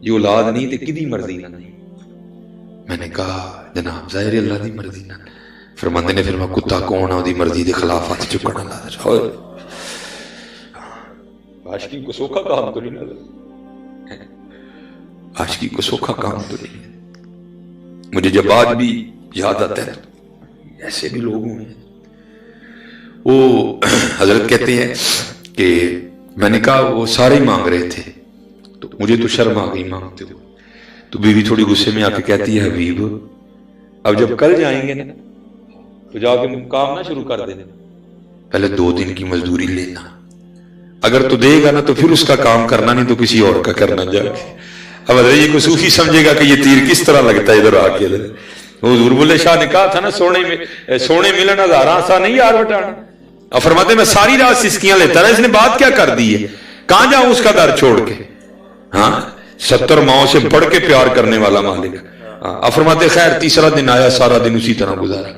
یہ اولاد نہیں تے کدی مرضی نہ نہیں؟ میں نے کہا جناب ظاہر اللہ دی مرضی نہ۔ فرماندے نے فرمایا کتا کون ہے دی مرضی دے خلاف ہاتھ چکنا لا، عاشقی کو سوکھا کام تو نہیں نا، عاشقی کو سوکھا کام تو نہیں۔ مجھے جب آج بھی یاد آتا ہے ایسے بھی لوگ ہیں۔ وہ حضرت کہتے ہیں کہ میں نے کہا وہ سارے ہی مانگ رہے تھے تو مجھے تو شرم آ گئی مانگتے ہو۔ تو بیوی تھوڑی غصے میں آ کے کہتی ہے حبیب اب جب کل جائیں گے نا تو جا کے کام نہ شروع کر دینا، پہلے 2 دن کی مزدوری لینا، اگر تو دے گا نا تو پھر اس کا کام کرنا، نہیں تو کسی اور کا کرنا جا کے۔ اب حضرت یہ کوئی صوفی سمجھے گا کہ یہ تیر کس طرح لگتا ہے ادھر آ کے۔ حضور بلے شاہ نے کہا تھا نا سونے ملن ہزاراں سا نہیں یار بٹانا۔ اب فرماتے میں ساری رات سسکیاں لیتا رہا، اس نے بات کیا کر دی ہے، کہاں جاؤں اس کا در چھوڑ کے؟ ہاں 70 ماؤں سے بڑھ کے پیار کرنے والا مالک۔ اب فرماتے خیر تیسرا دن آیا، سارا دن اسی طرح گزارا۔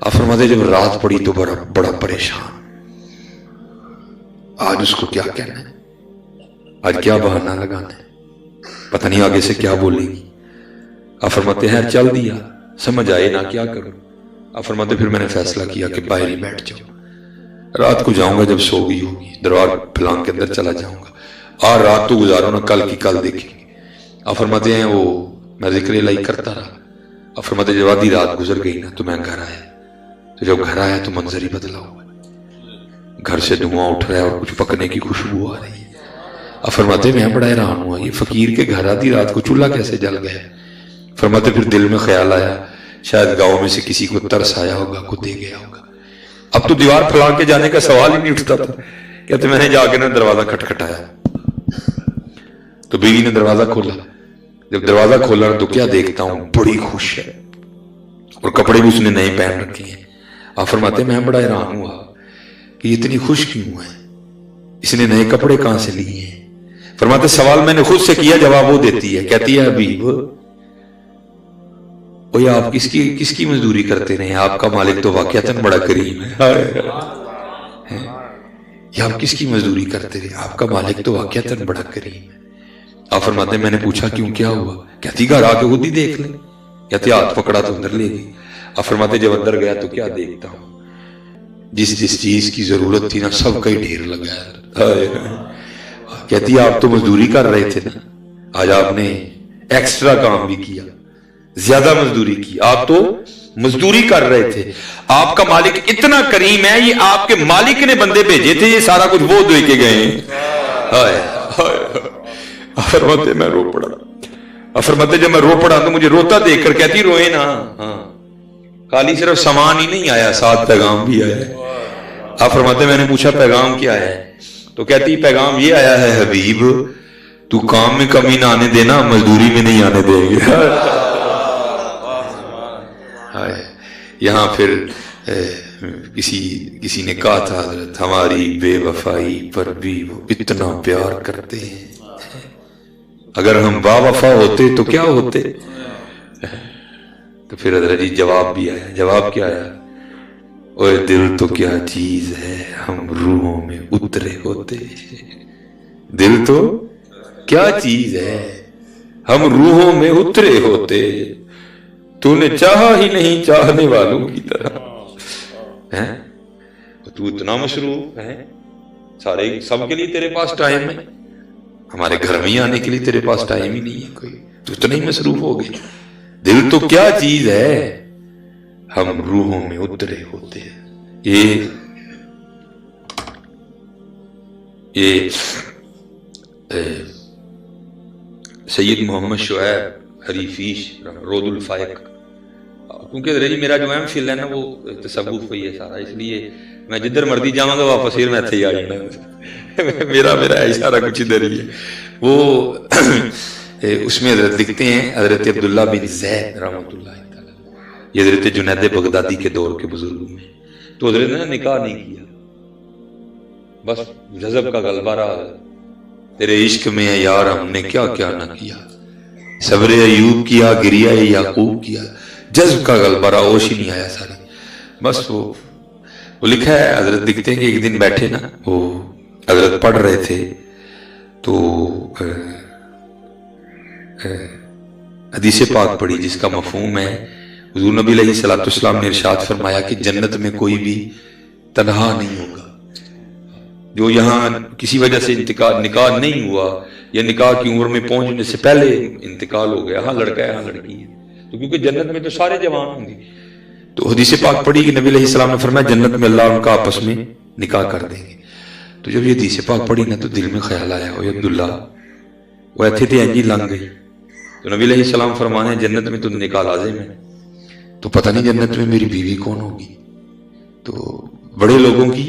اب فرماتے جب رات پڑی تو بڑا پریشان، آج اس کو کیا کہنا ہے، آج کیا بہانہ لگانا ہے، پتہ نہیں آگے سے کیا بولے گی۔ اب فرماتے ہیں چل دیا، سمجھ آئے نہ کیا کروں۔ اب فرماتے پھر میں نے فیصلہ کیا کہ باہر ہی بیٹھ جاؤں، رات کو جاؤں گا جب سو گئی ہوگی دربار پھلان کے اندر چلا جاؤں گا، رات تو گزارو نا، کل کی کل دیکھیں گے۔ اب فرماتے ہیں وہ میں ذکر الہی کرتا رہا۔ اب فرماتے جب آدھی رات گزر گئی نا تو میں گھر آیا، تو جب گھر آیا تو منظر ہی بدلا ہوا، گھر سے دھواں اٹھ رہا ہے اور کچھ پکنے کی خوشبو آ رہی ہے۔ اب فرماتے میں بڑا حیران ہوا، یہ فقیر کے گھر آدھی رات کو چولہا کیسے جل گیا؟ فرماتے پھر دل میں خیال آیا شاید گاؤں میں سے کسی کو ترس آیا ہوگا، کو دے گیا ہوگا۔ اب تو دیوار پھلان کے جانے کا سوال ہی نہیں اٹھتا تھا۔ کہتے میں نے جا کے نا دروازہ کھٹکھٹایا تو بیوی نے دروازہ کھولا۔ جب دروازہ کھولا تو کیا دیکھتا ہوں، بڑی خوش ہے اور کپڑے بھی اس نے نئے پہن رکھے ہیں۔ آپ فرماتے میں بڑا حیران ہوا کہ اتنی خوش کیوں ہے۔ اس نے نئے کپڑے کہاں سے لیے ہیں؟ فرماتے سوال میں نے خود سے کیا، جواب وہ دیتی ہے، کہتی ہے حبیب وہ آپ کس کی مزدوری کرتے رہے ہیں؟ آپ کا مالک تو واقعتاً بڑا کریم ہے۔ یہ آپ کس کی مزدوری کرتے رہے؟ آپ کا مالک تو واقعتاً بڑا کریم ہے۔ آپ فرماتے میں نے پوچھا کیوں، کیا ہوا؟ کہتی گھر آ کے خود ہی دیکھ لیں۔ کہتی ہاتھ پکڑا تو اندر لے گئی۔ آپ فرماتے جب اندر گیا تو کیا دیکھتا ہوں، جس چیز کی ضرورت تھی نا سب کا ہی ڈھیر لگا ہے۔ کہتی آپ تو مزدوری کر رہے تھے نا، آج آپ نے ایکسٹرا کام بھی کیا، زیادہ مزدوری کی۔ آپ تو مزدوری کر رہے تھے، آپ کا مالک اتنا کریم ہے، یہ آپ کے مالک نے بندے بھیجے تھے، یہ سارا کچھ وہ دے کے گئے ہیں۔ فرماتے میں رو پڑا۔ فرماتے جب میں رو پڑا تو مجھے روتا دیکھ کر کہتی روئے نا، ہاں خالی صرف سامان ہی نہیں آیا، ساتھ پیغام بھی آیا ہے۔ آپ فرماتے میں نے پوچھا پیغام کیا ہے؟ تو کہتی پیغام یہ آیا ہے حبیب تو کام میں کمی نہ آنے دینا، مزدوری میں نہیں آنے دیں گے۔ یہاں پھر کسی نے کہا تھا حضرت ہماری بے وفائی پر بھی وہ اتنا پیار کرتے ہیں، اگر ہم با وفا ہوتے تو کیا ہوتے؟ تو پھر حضرت جی جواب بھی آیا۔ جواب کیا آیا؟ اوے دل تو کیا چیز ہے ہم روحوں میں اترے ہوتے، دل تو کیا چیز ہے ہم روحوں میں اترے ہوتے، تو نے چاہا ہی نہیں چاہنے والوں کی طرح۔ تو اتنا مصروف ہے، سارے سب کے لیے تیرے پاس ٹائم ہے، ہمارے گھر میں آنے کے لیے تیرے پاس ٹائم ہی نہیں ہے کوئی، تو اتنا ہی مصروف ہو گئی۔ دل تو کیا چیز ہے ہم روحوں میں اترے ہوتے ہیں۔ یہ سید محمد شعیب حریفیش رود الفائق، کیونکہ رہی میرا جو ایم فل ہے نا وہ تصوف پہ ہے سارا، اس لیے میں جدھر مرضی جاؤں گا واپس پھر میں تھے آ جانا، میرا سارا کچھ ادھر ہی ہے۔ وہ اس میں حضرت لکھتے ہیں حضرت عبداللہ بن زید رحمۃ اللہ تعالی، یہ حضرت جنید بغدادی کے دور کے بزرگوں میں، تو حضرت نے نکاح نہیں کیا، بس جذب کا غلبہ رہا، تیرے عشق میں ہے یار ہم نے کیا کیا نہ کیا، صبر ایوب کیا، گریہ یعقوب کیا، جذب کا غلبہ رہا، ہوش ہی نہیں آیا سارے۔ بس وہ لکھا ہے حضرت لکھتے ہیں کہ ایک دن بیٹھے نا، وہ حضرت پڑھ رہے تھے تو حدیث پاک پڑھی جس کا مفہوم ہے حضور نبی علیہ الصلوۃ والسلام نے ارشاد فرمایا کہ جنت میں کوئی بھی تنہا نہیں ہوگا، جو یہاں کسی وجہ سے نکاح نہیں ہوا یا نکاح کی عمر میں پہنچنے سے پہلے انتقال ہو گیا، ہاں لڑکا ہے ہاں لڑکی ہے، تو کیونکہ جنت میں تو سارے جوان ہوں گے، تو حدیث پاک پڑھی کہ نبی علیہ السلام نے فرمایا جنت میں اللہ ان کا آپس میں نکاح کر دیں گے۔ تو جب یہ حدیث پاک پڑھی نا تو دل میں خیال آیا اوے عبداللہ وہ ایتھے تھے انجی لنگ گئی، تو نبی علیہ السلام فرمانے جنت میں تو نکاح لازم ہے، تو پتہ نہیں جنت میں میری بیوی کون ہوگی، تو بڑے لوگوں کی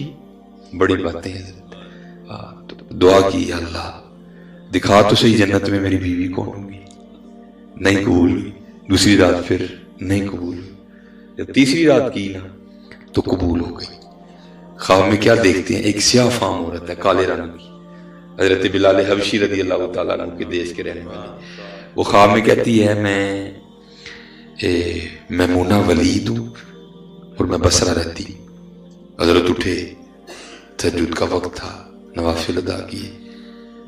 بڑی باتیں ہیں، تو دعا کی اللہ دکھا تو صحیح جنت میں میری بیوی کون ہوگی، نہیں قبول ہوئی، دوسری رات پھر نہیں قبول ہوئی، جب تیسری رات کی نا تو قبول ہو گئی۔ خواب میں کیا دیکھتے ہیں؟ ایک سیاہ فام عورت ہے کالے رنگ کی، حضرت بلال حبشی رضی اللہ تعالیٰ عنہ کے دیش کے رہنے والے، وہ خواب میں کہتی ہے میں میمونہ ولید ہوں اور میں بصرہ رہتی ہوں۔ حضرت اٹھے، تہجد کا وقت تھا، نوافل ادا کیے،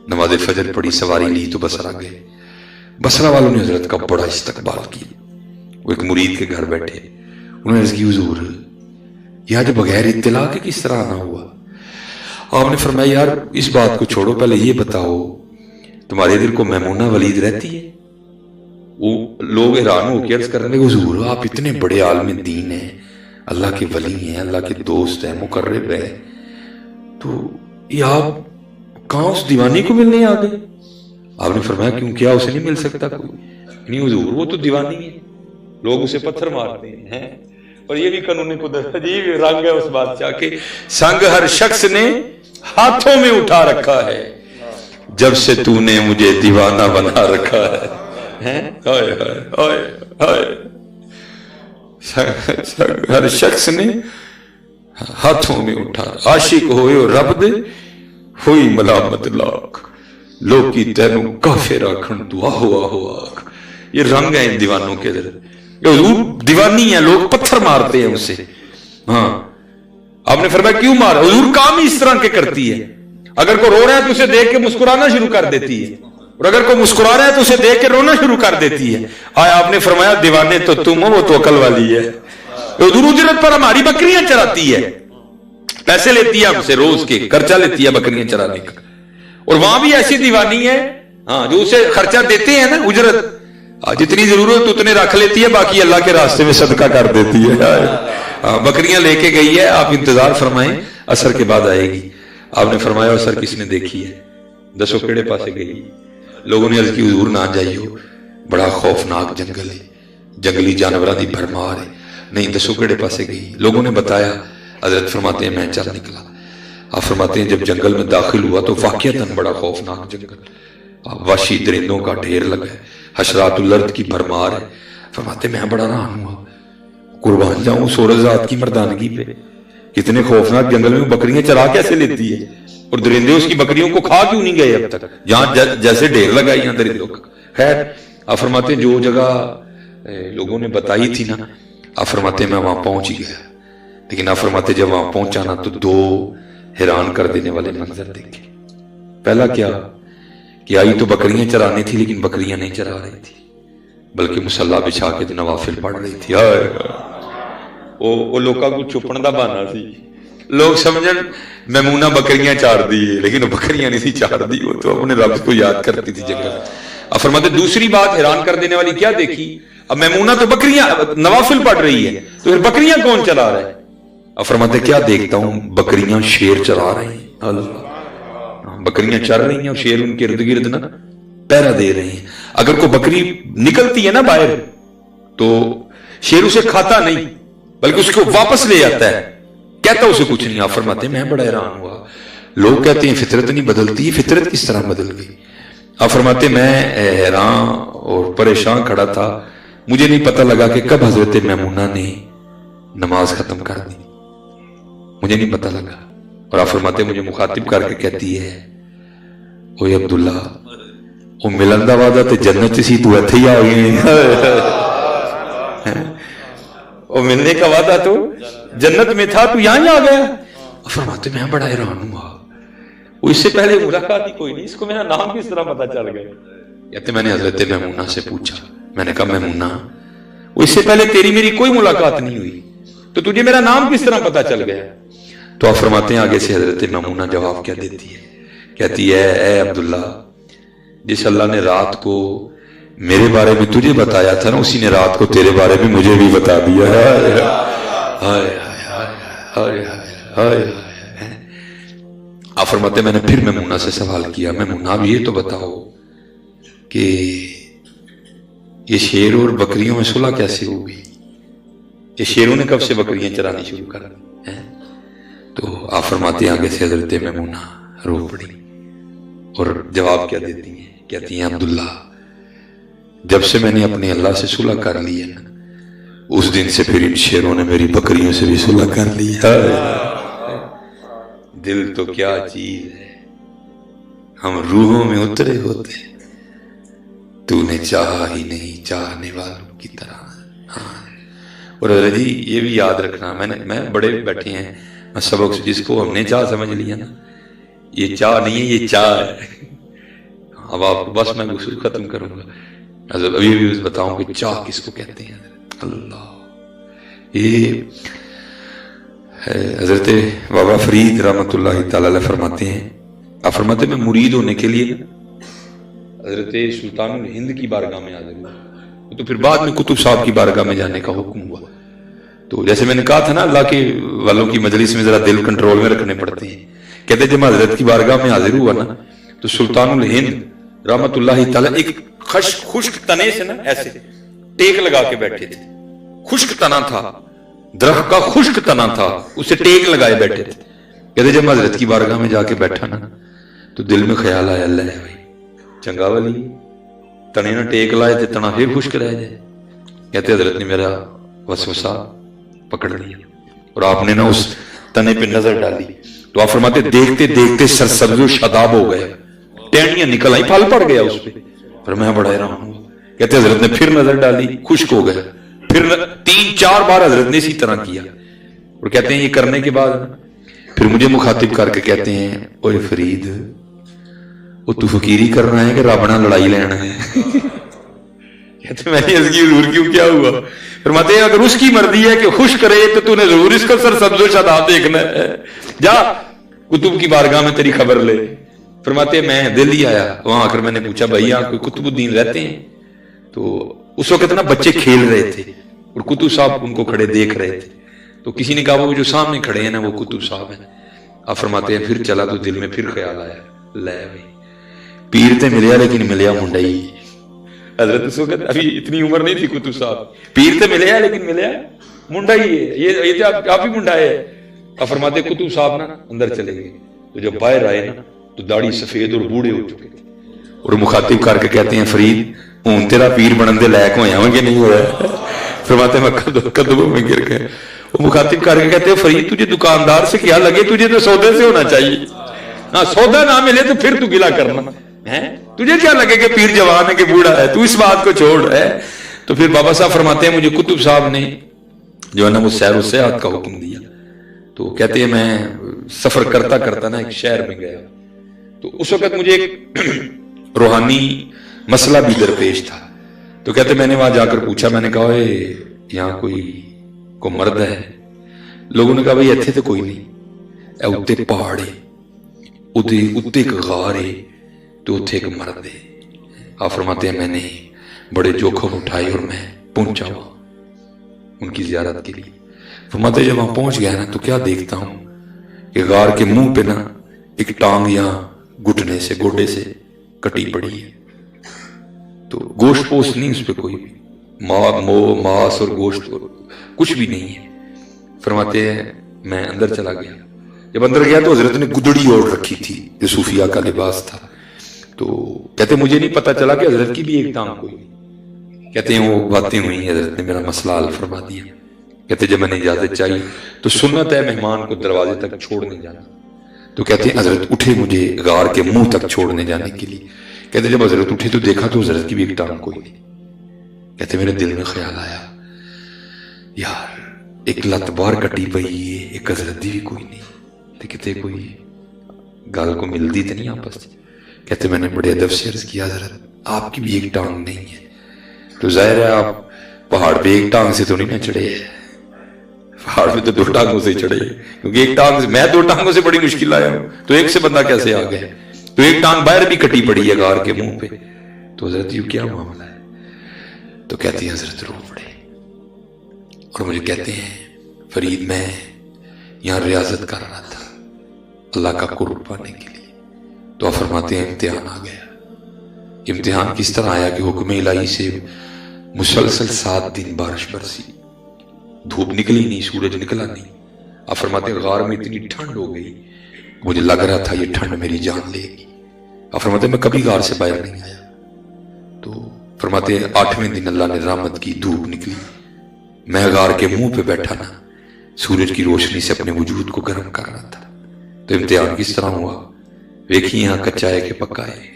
نماز فجر پڑھی، سواری لی تو بصرہ گئے۔ بصرہ والوں نے حضرت کا بڑا استقبال کیا، وہ ایک مرید کے گھر بیٹھے، انہوں نے عرض کی حضور یہ آج بغیر اطلاع کے کس طرح آنا ہوا؟ آپ نے فرمایا یار اس بات کو چھوڑو، پہلے یہ بتاؤ تمہارے دل کو میمونہ ولید رہتی ہے؟ وہ لوگ حیران ہو کے عرض کرنے لگے حضور آپ اتنے بڑے عالم دین ہیں، اللہ کے ولی ہیں، اللہ کے دوست ہیں، مقرب ہیں، تو یہ آپ کہاں اس دیوانی کو ملنے آ گئے؟ آپ نے فرمایا کیوں کیا اسے نہیں مل سکتا کوئی؟ نہیں حضور وہ تو دیوانی ہے، لوگ اسے پتھر مارتے ہیں، اور یہ بھی قانون قدرت عجیب رنگ ہے اس بادشاہ کے، سنگ ہر شخص نے ہاتھوں میں اٹھا رکھا ہے جب سے تو نے مجھے دیوانہ بنا رکھا ہے۔ ہر شخص نے ہاتھوں میں اٹھا، عاشق ہوئے رب دے ہوئی ملامت لاکھ لوگ کی تینوں کافر آکھن تو آہو آہو آکھ. یہ رنگ ہیں ان دیوانوں کے در. یہ حضور دیوانی ہیں, لوگ پتھر مارتے ہیں اسے. ہاں آپ نے فرمایا کیوں مارا؟ حضور کام ہی اس طرح کے کرتی ہے. اگر کوئی رو رہا ہے تو اسے دیکھ کے مسکرانا شروع کر دیتی ہے, اور اگر کوئی مسکرا رہا ہے تو اسے دیکھ کے رونا شروع کر دیتی ہے. آیا آپ نے فرمایا دیوانے تو تم ہو, وہ تو عقل والی ہے. حضور اجرت پر ہماری بکریاں چراتی ہے, پیسے لیتی ہے ہم سے روز کے, خرچہ لیتی ہے بکریاں چرانے کا. اور وہاں بھی ایسی دیوانی ہے ہاں جو اسے خرچہ دیتے ہیں نا اجرت, جتنی ضرورت اتنے رکھ لیتی ہے, باقی اللہ کے راستے میں صدقہ کر دیتی ہے. بکریاں لے کے گئی ہے, آپ انتظار فرمائیں عصر کے بعد آئے گی. آپ نے فرمایا عصر کس نے دیکھی ہے؟ دسو کیڑے پاسے گئی؟ لوگوں نے عرض کی حضور نہ جائیو, بڑا خوفناک جنگل ہے, جنگلی جانوراں دی بھرمار ہے. نہیں دسو کیڑے پاسے گئی؟ لوگوں نے بتایا. حضرت فرماتے ہیں میں چل نکلا. آپ فرماتے ہیں جب جنگل میں داخل ہوا تو واقعتاً بڑا خوفناک جنگل, وحشی درندوں کا ڈھیر لگا ہے, حشرات الارض کی بھرمار ہے. فرماتے میں بڑا رہان ہوا, قربان جاؤں سورج ذات کی مردانگی پہ, کتنے خوفناک جنگل میں بکریاں چرا کیسے لیتی ہے, اور درندے اس کی بکریوں کو کھا کیوں نہیں گئے اب تک, جہاں جیسے ڈھیر لگا یہاں درندوں کا. خیر آپ فرماتے ہیں جو جگہ لوگوں نے بتائی تھی نا, آپ فرماتے ہیں میں وہاں پہنچ ہی گیا. لیکن آپ فرماتے جب وہاں پہنچا نا تو دو حیران کر دینے والے منظر دیکھے. پہلا کیا کہ آئی تو بکریاں چرانے تھی, لیکن بکریاں نہیں چرا رہی تھی, بلکہ مصلا بچھا کے نوافل پڑھ رہی تھی. وہ لوکاں کو چھپن دا بہانا سی, لوگ سمجھن میمونہ بکریاں چار دی ہے, لیکن بکریاں نہیں تھی چار دی, وہ تو اپنے رب کو یاد کرتی تھی جنگل. اب فرماتے دوسری بات حیران کر دینے والی کیا دیکھی؟ اب میمونہ تو بکریاں نوافل پڑھ رہی ہے, تو پھر بکریاں کون چلا رہا ہے؟ اب فرماتے کیا دیکھتا ہوں؟ بکریاں شیر چلا رہی ہیں. اللہ, بکریاں چر رہی ہیں اور شیر ان کے ارد گرد نا پہرا دے رہے ہیں. اگر کوئی بکری نکلتی ہے نا باہر تو شیر اسے کھاتا نہیں, بلکہ اس کو واپس لے جاتا ہے, کہتا اسے کچھ نہیں. آپ فرماتے ہیں میں بڑا حیران ہوا. لوگ کہتے ہیں فطرت نہیں بدلتی, فطرت کس طرح بدل گئی؟ آپ فرماتے ہیں میں حیران اور پریشان کھڑا تھا, مجھے نہیں پتہ لگا کہ کب حضرت میمونہ نے نماز ختم کر دی, مجھے نہیں پتہ لگا. اور آپ فرماتے ہیں مجھے مخاطب کر کے کہتی ہے اوے عبداللہ وہ ملن دا وعدہ تے جنت سی, تو ایتھے ہی آ گئے. وہ ملنے کا وعدہ تو جنت میں تھا, تو یہاں ہی آ گیا. فرماتے میں بڑا حیران ہوا, وہ اس سے پہلے ملاقات ہی کوئی نہیں, اس کو میرا نام کس طرح پتا چل گیا؟ کہتے میں نے حضرت میمونہ سے پوچھا, میں نے کہا میمونہ وہ اس سے پہلے تیری میری کوئی ملاقات نہیں ہوئی, تو تجھے میرا نام کس طرح پتا چل گیا؟ تو آپ فرماتے ہیں آگے سے حضرت میمونہ جواب کیا دیتی ہے, کہتی ہے اے عبداللہ جس اللہ نے رات کو میرے بارے میں تجھے بتایا تھا نا, اسی نے رات کو تیرے بارے میں مجھے بھی بتا دیا ہے. آپ فرماتے ہیں میں نے پھر میمونہ سے سوال کیا, میمونہ اب یہ تو بتاؤ کہ یہ شیر اور بکریوں میں صلح کیسے ہوگی؟ یہ شیروں نے کب سے بکریاں چرانی شروع کر دی؟ تو آپ فرماتے ہیں آگے سے حضرت میمونہ رو پڑی اور جواب کیا دیتی ہیں, کہتی ہیں عبداللہ جب سے میں نے اپنے اللہ سے صلح کر لی ہے نا, اس دن سے پھر ان شیروں نے میری بکریوں سے بھی صلح کر لی ہے. دل تو کیا چیز ہے, ہم روحوں میں اترے ہوتے, تو نے چاہا ہی نہیں چاہنے والوں کی طرح. اور حضرت جی یہ بھی یاد رکھنا, میں بڑے بیٹھے ہیں, میں سبق جس کو ہم نے چاہ سمجھ لیا نا, یہ چاہ نہیں ہے, یہ چاہ ہے. اب آپ بس میں غسل ختم کروں گا, ابھی بھی بتاؤں کہ چاہ کس کو کہتے ہیں. اللہ, یہ حضرت بابا فرید رحمۃ اللہ تعالی علیہ فرماتے ہیں, آپ فرماتے ہیں میں مرید ہونے کے لیے حضرت سلطان الہند کی بارگاہ میں حاضر ہوا, تو پھر بعد میں کتب صاحب کی بارگاہ میں جانے کا حکم ہوا. تو جیسے میں نے کہا تھا نا اللہ کے والوں کی مجلس میں ذرا دل کنٹرول میں رکھنے پڑتے ہیں. کہتے جب میں حضرت کی بارگاہ میں حاضر ہوا نا تو سلطان الہند رحمۃ اللہ تعالی ایک خشک تنے سے نا ایسے ٹیک لگا کے بیٹھے تھے. خشک تنا تھا, درخت کا خشک تنا تھا, اسے ٹیک لگائے بیٹھے تھے. کہتے جب میں حضرت کی بارگاہ میں جا کے بیٹھا نا تو دل میں خیال آیا اللہ ہے بھائی چنگا والی تنے نہ ٹیک لائے تھے, تنا پھر خشک رہ جائے. کہتے حضرت نے میرا وسوسہ پکڑ لیا اور آپ نے نا اس تنے پہ نظر ڈالی, تو آپ فرماتے دیکھتے دیکھتے سرسبز و شاداب ہو گئے, ٹہنیاں نکل آئی, پھل پڑ گیا اس پہ. پھر میں بڑا حیران ہوں. کہتے حضرت نے پھر نظر ڈالی, خشک ہو گیا. پھر 3-4 بار حضرت نے اسی طرح کیا. اور کہتے ہیں یہ کرنے کے بعد پھر مجھے مخاطب کر کے کہتے ہیں اوے فرید, وہ تو فقیری کر رہا ہے کہ رب نہ لڑائی لینا ہے؟ کہتے میں نے اس کی حضور کیوں کیا ہوا؟ فرماتے ہیں اگر اس کی مرضی ہے کہ خوش کرے تو تو نے ضرور اس کا سر سبز و شاداب دیکھنا ہے, جا کتب کی بارگاہ میں تیری خبر لے. فرماتے ہیں میں دل آیا, وہاں آ کر میں نے پوچھا بھائی یہاں کوئی قطب الدین رہتے ہیں؟ تو اس وقت نا بچے کھیل رہے تھے اور قطب صاحب ان کو کھڑے دیکھ رہے تھے. تو کسی نے کہا وہ جو سامنے کھڑے ہیں نا وہ قطب صاحب ہیں. آپ فرماتے ہیں پھر چلا تو دل میں پھر خیال آیا, لے بھائی پیر تے ملیا لیکن ملیا منڈا ہی. حضرت اس وقت ابھی اتنی عمر نہیں تھی قطب صاحب, پیر تے ملیا لیکن ملیا منڈا ہی ہے, یہ آپ ہی منڈا ہے. آپ فرماتے قطب صاحب نا اندر چلے گئے, تو جب باہر آئے نا تو داڑھی سفید اور بوڑھے ہو چکے تھے. اور مخاطب کر کے کہتے ہیں فرید ہوں تیرا پیر بنن دے لائق ہویا ہوں کہ نہیں ہوا؟ فرماتے میں قدموں میں گر گئے. وہ مخاطب کر کے کہتے ہیں فرید تجھے دکاندار سے کیا لگے, تجھے تو سودے سے ہونا چاہیے. ہاں سودا نہ ملے تو پھر تو گلا کرنا ہے, تجھے کیا لگے کہ پیر جوان ہے کہ بوڑھا ہے, تو اس بات کو چھوڑ ہے. تو پھر بابا صاحب فرماتے ہیں مجھے قطب صاحب نے جو ہے نا وہ سیر و سیاحت کا حکم دیا. تو کہتے ہیں میں سفر کرتا کرتا نا ایک شہر میں گیا, تو اس وقت مجھے ایک روحانی مسئلہ بھی درپیش تھا. تو کہتے میں نے وہاں جا کر پوچھا, میں نے کہا یہاں کوئی مرد ہے؟ لوگوں نے کہا بھائی ایتھے تو کوئی نہیں, اے اتنے پہاڑ ہے, اتنے ایک غار ہے, تو اتنے ایک مرد ہے. آپ فرماتے ہیں میں نے بڑے جوخم اٹھائے اور میں پہنچا ہوا ان کی زیارت کے لیے. فرماتے ہیں جب وہاں پہنچ گیا نا تو کیا دیکھتا ہوں کہ غار کے منہ پہ نا ایک ٹانگ یا گھٹنے سے گوڈے سے کٹی پڑی ہے. تو گوشت پوست نہیں اس پہ, کوئی ماس اور گوشت کچھ بھی نہیں ہے. فرماتے ہیں میں اندر چلا گیا. جب اندر گیا تو حضرت نے گدڑی اوڑھ رکھی تھی جو صوفیاء کا لباس تھا. تو کہتے مجھے نہیں پتا چلا کہ حضرت کی بھی ایک ٹانگ کوئی. کہتے ہیں وہ باتیں ہوئی, حضرت نے میرا مسئلہ حل فرما دیا. کہتے جب میں نے اجازت چاہی تو سنت ہے مہمان کو دروازے تک چھوڑ نہیں جانا. تو کہتے ہیں حضرت اٹھے مجھے غار کے منہ تک چھوڑنے جانے کے لیے. کہتے جب حضرت اٹھے تو دیکھا تو حضرت کی بھی ایک ٹانگ کوئی نہیں. کہتے میرے دل میں خیال آیا یار ایک لت بار کٹی پئی ہے, ایک حضرت دی بھی کوئی نہیں, تو کہتے کوئی گل کو ملتی تو نہیں آپس. کہتے میں نے بڑے ادب سے عرض کیا حضرت آپ کی بھی ایک ٹانگ نہیں ہے. تو ظاہر ہے آپ پہاڑ پہ ایک ٹانگ سے تو نہیں نہ چڑھے, پہاڑ پہ تو 2 ٹانگوں سے چڑھے, کیونکہ ایک ٹانگ سے میں 2 ٹانگوں سے بڑی مشکل آیا ہوں, تو ایک سے بندہ کیسے آ گیا؟ تو ایک ٹانگ باہر بھی کٹی پڑی ہے غار کے منہ پہ. تو حضرت یوں کیا معاملہ ہے؟ تو کہتی ہیں حضرت رو پڑے اور مجھے کہتے ہیں فرید میں یہاں ریاضت کر رہا تھا اللہ کا قرب پانے کے لیے. تو آپ فرماتے ہیں امتحان آ گیا. امتحان کس طرح آیا کہ حکم الہی سے مسلسل 7 دن بارش برسی, دھوپ نکلی نہیں, سورج نکلا نہیں. آپ فرماتے ہیں غار میں اتنی ٹھنڈ ہو گئی مجھے لگ رہا تھا یہ ٹھنڈ میری جان لے گی. آپ فرماتے ہیں میں کبھی غار سے باہر نہیں آیا. تو فرماتے ہیں 8ویں دن اللہ نے رحمت کی, دھوپ نکلی, میں غار کے منہ پہ بیٹھا نا سورج کی روشنی سے اپنے وجود کو گرم کر رہا تھا. تو امتحان کس طرح ہوا دیکھیے, یہاں کچا ہے کہ پکا ہے.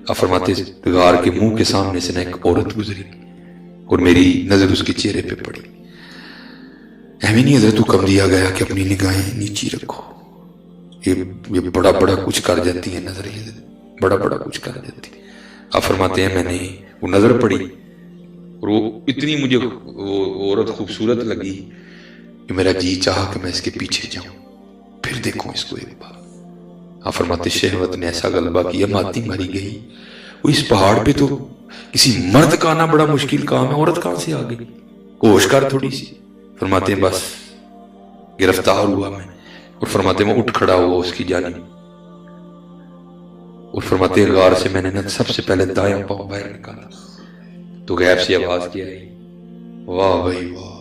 آپ فرماتے غار کے منہ کے سامنے سے ایک عورت گزری اور میری نظر اس کے چہرے پہ پڑی. نہیں حضرت حکم دیا گیا کہ اپنی نگاہیں نیچی رکھو, یہ بڑا بڑا کچھ کر جاتی ہے نظر, بڑا بڑا کچھ کر جاتی. آپ فرماتے ہیں میں نے وہ نظر پڑی اور وہ اتنی مجھے وہ عورت خوبصورت لگی کہ میرا جی چاہا کہ میں اس کے پیچھے جاؤں پھر دیکھوں اس کو ایک بار. آپ فرماتے شہوت نے ایسا غلبہ کیا ماتی ماری گئی. وہ اس پہاڑ پہ تو کسی مرد کا آنا بڑا مشکل کام ہے, عورت کہاں سے آ گئی, ہوش کر تھوڑی سی. فرماتے ہیں بس گرفتار ہوا میں, اور فرماتے ہیں میں اٹھ کھڑا ہوا اس کی جانب, اور فرماتے ہیں غار سے میں نے سب سے پہلے دایاں پاؤں باہر نکالا تو غیب سے آواز کیا ہے واہ بھائی واہ,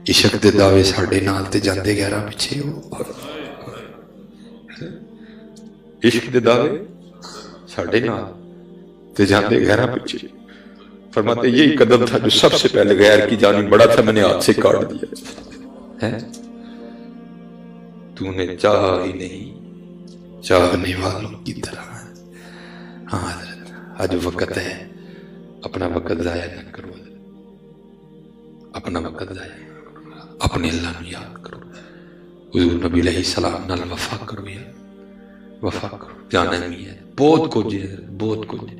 عشق دے دعوے ساڈے نال تے جاندے گہرا پیچھے ہو. عشق دے دعوے ساڈے نال تے جاندے گہرا پیچھے. فرماتے یہی قدم تھا جو سب سے پہلے غیر کی جانب بڑا تھا, میں نے ہاتھ سے کاٹ دیا ہے. تو نے چاہا ہی نہیں چاہنے والوں کی طرح. ہاں حضرت آج وقت ہے، اپنا وقت ضائع نہ کرو حضرت، اپنا وقت ضائع نہ کرو، اپنے اللہ کو یاد کرو، حضور نبی علیہ السلام نال وفا کرو یار، وفا کرو. جانا نہیں ہے، بہت کچھ ہے، بہت کچھ،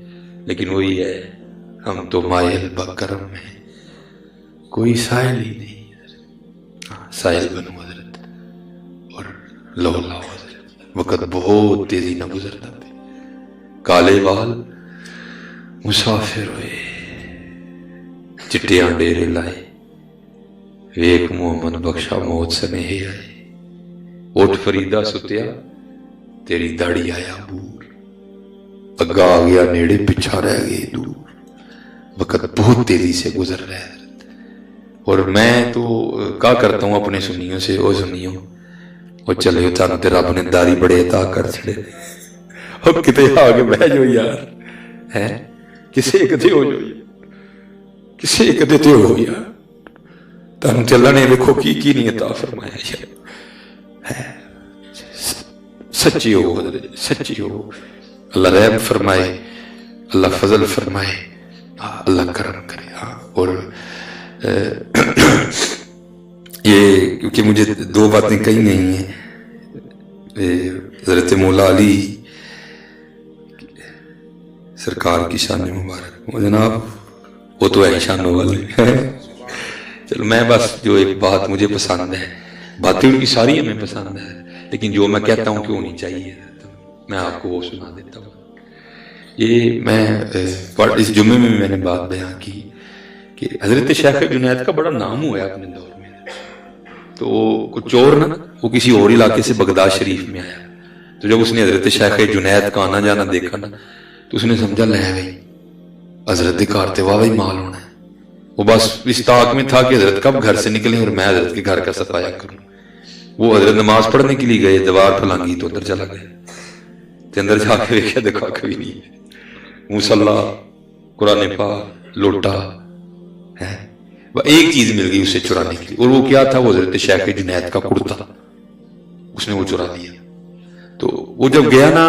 لیکن وہی ہے ہم تو مائل بکرم ہیں، کوئی سائل ہی نہیں. سائل بنو حضرت اور لو لاؤ حضرت. وقت بہت تیزی نہ گزرتا پہ، کالے وال مسافر ہوئے، چٹیاں ڈیرے لائے، ویک محمد بخشا موت سنہے آئے. اٹھ فریدہ ستیا تیری داڑھی آیا بور، اگا آ گیا نیڑے پچھا رہ گئے دور. وقت بہت تیزی سے گزر رہا ہے اور میں تو کیا کرتا ہوں اپنے سنیوں سے، او سنیوں وہ چلے ہو تانوں تے رب نے داری بڑے عطا کر چھڑے، اور کتے آگے بہ جو یار ہے، کسے کتے ہو جو کسے کتے تے ہو یار، تانوں تے اللہ نے دیکھو کی نہیں عطا فرمایا یار. سچی ہو حضرت، سچی ہو. اللہ رحم فرمائے، اللہ فضل فرمائے، اللہ کرم کرے. اور یہ کیونکہ مجھے دو باتیں کہی نہیں ہیں. حضرت مولا علی سرکار کی شان مبارک جناب، وہ تو ہے شانوں والے. چلو میں بس جو ایک بات مجھے پسند ہے، باتیں ان کی ساری ہمیں پسند ہے، لیکن جو میں کہتا ہوں کہ ہونی چاہیے میں آپ کو وہ سنا دیتا ہوں. یہ میں اس جمعے میں نے بات بیان کی کہ حضرت شیخ جنید کا بڑا نام ہوا ہے اپنے دور میں. تو کچھ چور نا وہ کسی اور علاقے سے بغداد شریف میں آیا، تو جب اس نے حضرت شیخ جنید کا آنا جانا دیکھا نا تو اس نے سمجھا لے بھائی حضرت کارتے واہ مال ہونا ہے. وہ بس اس طاق میں تھا کہ حضرت کب گھر سے نکلیں اور میں حضرت کے گھر کا صفایا کروں. وہ حضرت نماز پڑھنے کے لیے گئے، دیوار پھلانگی تو اندر چلا گئے، اندر جا کے دیکھا دیکھا کبھی نہیں، مصلی، قرآن پاک، لوٹا ہے. ایک چیز مل گئی اسے چرانے کے لیے، اور وہ کیا تھا؟ وہ حضرت شیخ جنید کا کرتا، اس نے وہ چرا لیا. تو وہ جب گیا نا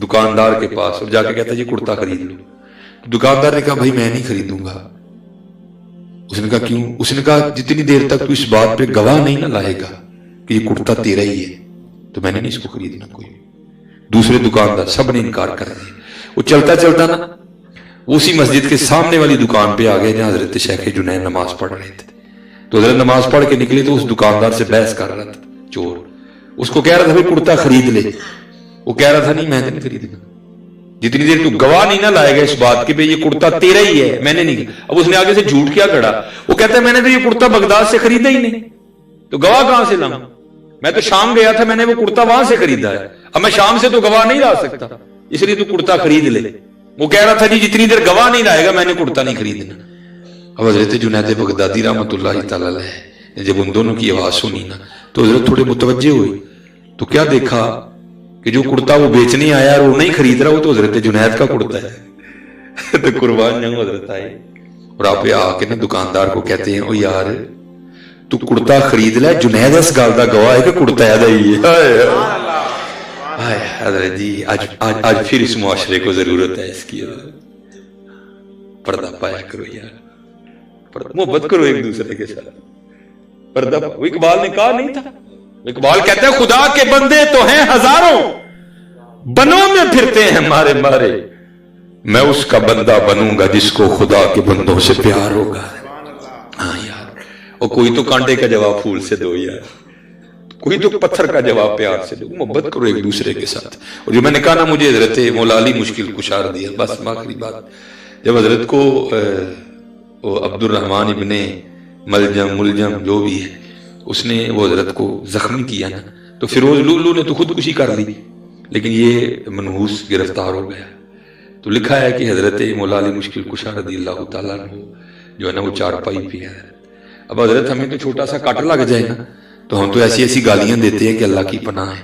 دکاندار کے پاس اور جا کے کہتا یہ کرتا خرید لو، دکاندار نے کہا بھائی میں نہیں خریدوں گا. اس نے کہا کیوں؟ اس نے کہا جتنی دیر تک تو اس بات پہ گواہ نہیں نہ لائے گا کہ یہ کرتا تیرا ہی ہے تو میں نے نہیں اس کو خریدنا. کوئی دوسرے دکاندار سب نے انکار کر دیا. وہ چلتا چلتا نا اسی مسجد کے سامنے والی دکان پہ آ گئے جہاں حضرت شیخ جنید نماز پڑھ رہے تھے. تو حضرت نماز پڑھ کے نکلے تو اس دکاندار سے بحث کر رہا تھا چور. اس کو کہہ رہا تھا بھائی کرتا خرید لے، وہ کہہ رہا تھا نہیں میں نہیں خریدنا، جتنی دیر تو گواہ نہیں نہ لائے گا اس بات کہ بھئی یہ کرتا تیرا ہی ہے میں نے نہیں. اب اس نے آگے سے جھوٹ کیا کڑا، وہ کہتا ہے میں نے تو یہ کرتا بغداد سے خریدا ہی نہیں، تو گواہ کہاں سے لاؤں؟ میں تو شام گیا تھا، میں نے وہ کرتا وہاں سے خریدا ہے، اب میں شام سے تو گواہ نہیں لا سکتا، اس لیے تو کرتا خرید لے. وہ کہہ رہا تھا جی جتنی دیر گواہ نہیں لائے گا میں نے کرتا نہیں خریدنا. اب حضرت جنید بغدادی رحمۃ اللہ تعالی علیہ جب ان دونوں کی آواز سنی نا تو حضرت تھوڑے متوجہ ہوئے. تو کیا دیکھا کہ جو کرتا وہ بیچنے آیا اور وہ نہیں خرید رہا، وہ تو حضرت جنید کا کرتا ہے. تو قربان جاؤں حضرت آئے اور آپ آ کے نا دکاندار کو کہتے ہیں او یار تو کرتا خرید لے، جنید اس گل دا گواہ ہے کہ کرتا ہے ہی ہے. حضرت جی آج پھر اس معاشرے کو ضرورت ہے اس کی. پردہ پایا کرو یار، محبت کرو ایک دوسرے کے ساتھ. پردہ اقبال نے کہا نہیں تھا، اقبال کہتا ہے خدا کے بندے تو ہیں ہزاروں، بنوں میں پھرتے ہیں مارے مارے، میں اس کا بندہ بنوں گا جس کو خدا کے بندوں سے پیار ہوگا. ہاں یار، اور کوئی تو کانٹے کا جواب پھول سے دو یار، کوئی تو پتھر کا جواب پیار سے دو. محبت کرو ایک دوسرے کے ساتھ. اور جو میں نے کہا نا مجھے حضرت مولا علی مشکل کشا دیا. بس آخری بات، جب حضرت کو عبد الرحمن ابن ملجم جو بھی ہے اس نے وہ حضرت کو زخمی کیا نا تو فیروز لولو نے تو خودکشی کر لی، لیکن یہ منحوس گرفتار ہو گیا. تو لکھا ہے کہ حضرت مولا علی مشکل کشا رضی اللہ تعالیٰ عنہ جو ہے نا وہ چارپائی پہ ہے. اب حضرت ہمیں تو چھوٹا سا کٹ لگ جائے نا تو ہم تو ایسی ایسی گالیاں دیتے ہیں کہ اللہ کی پناہ ہے.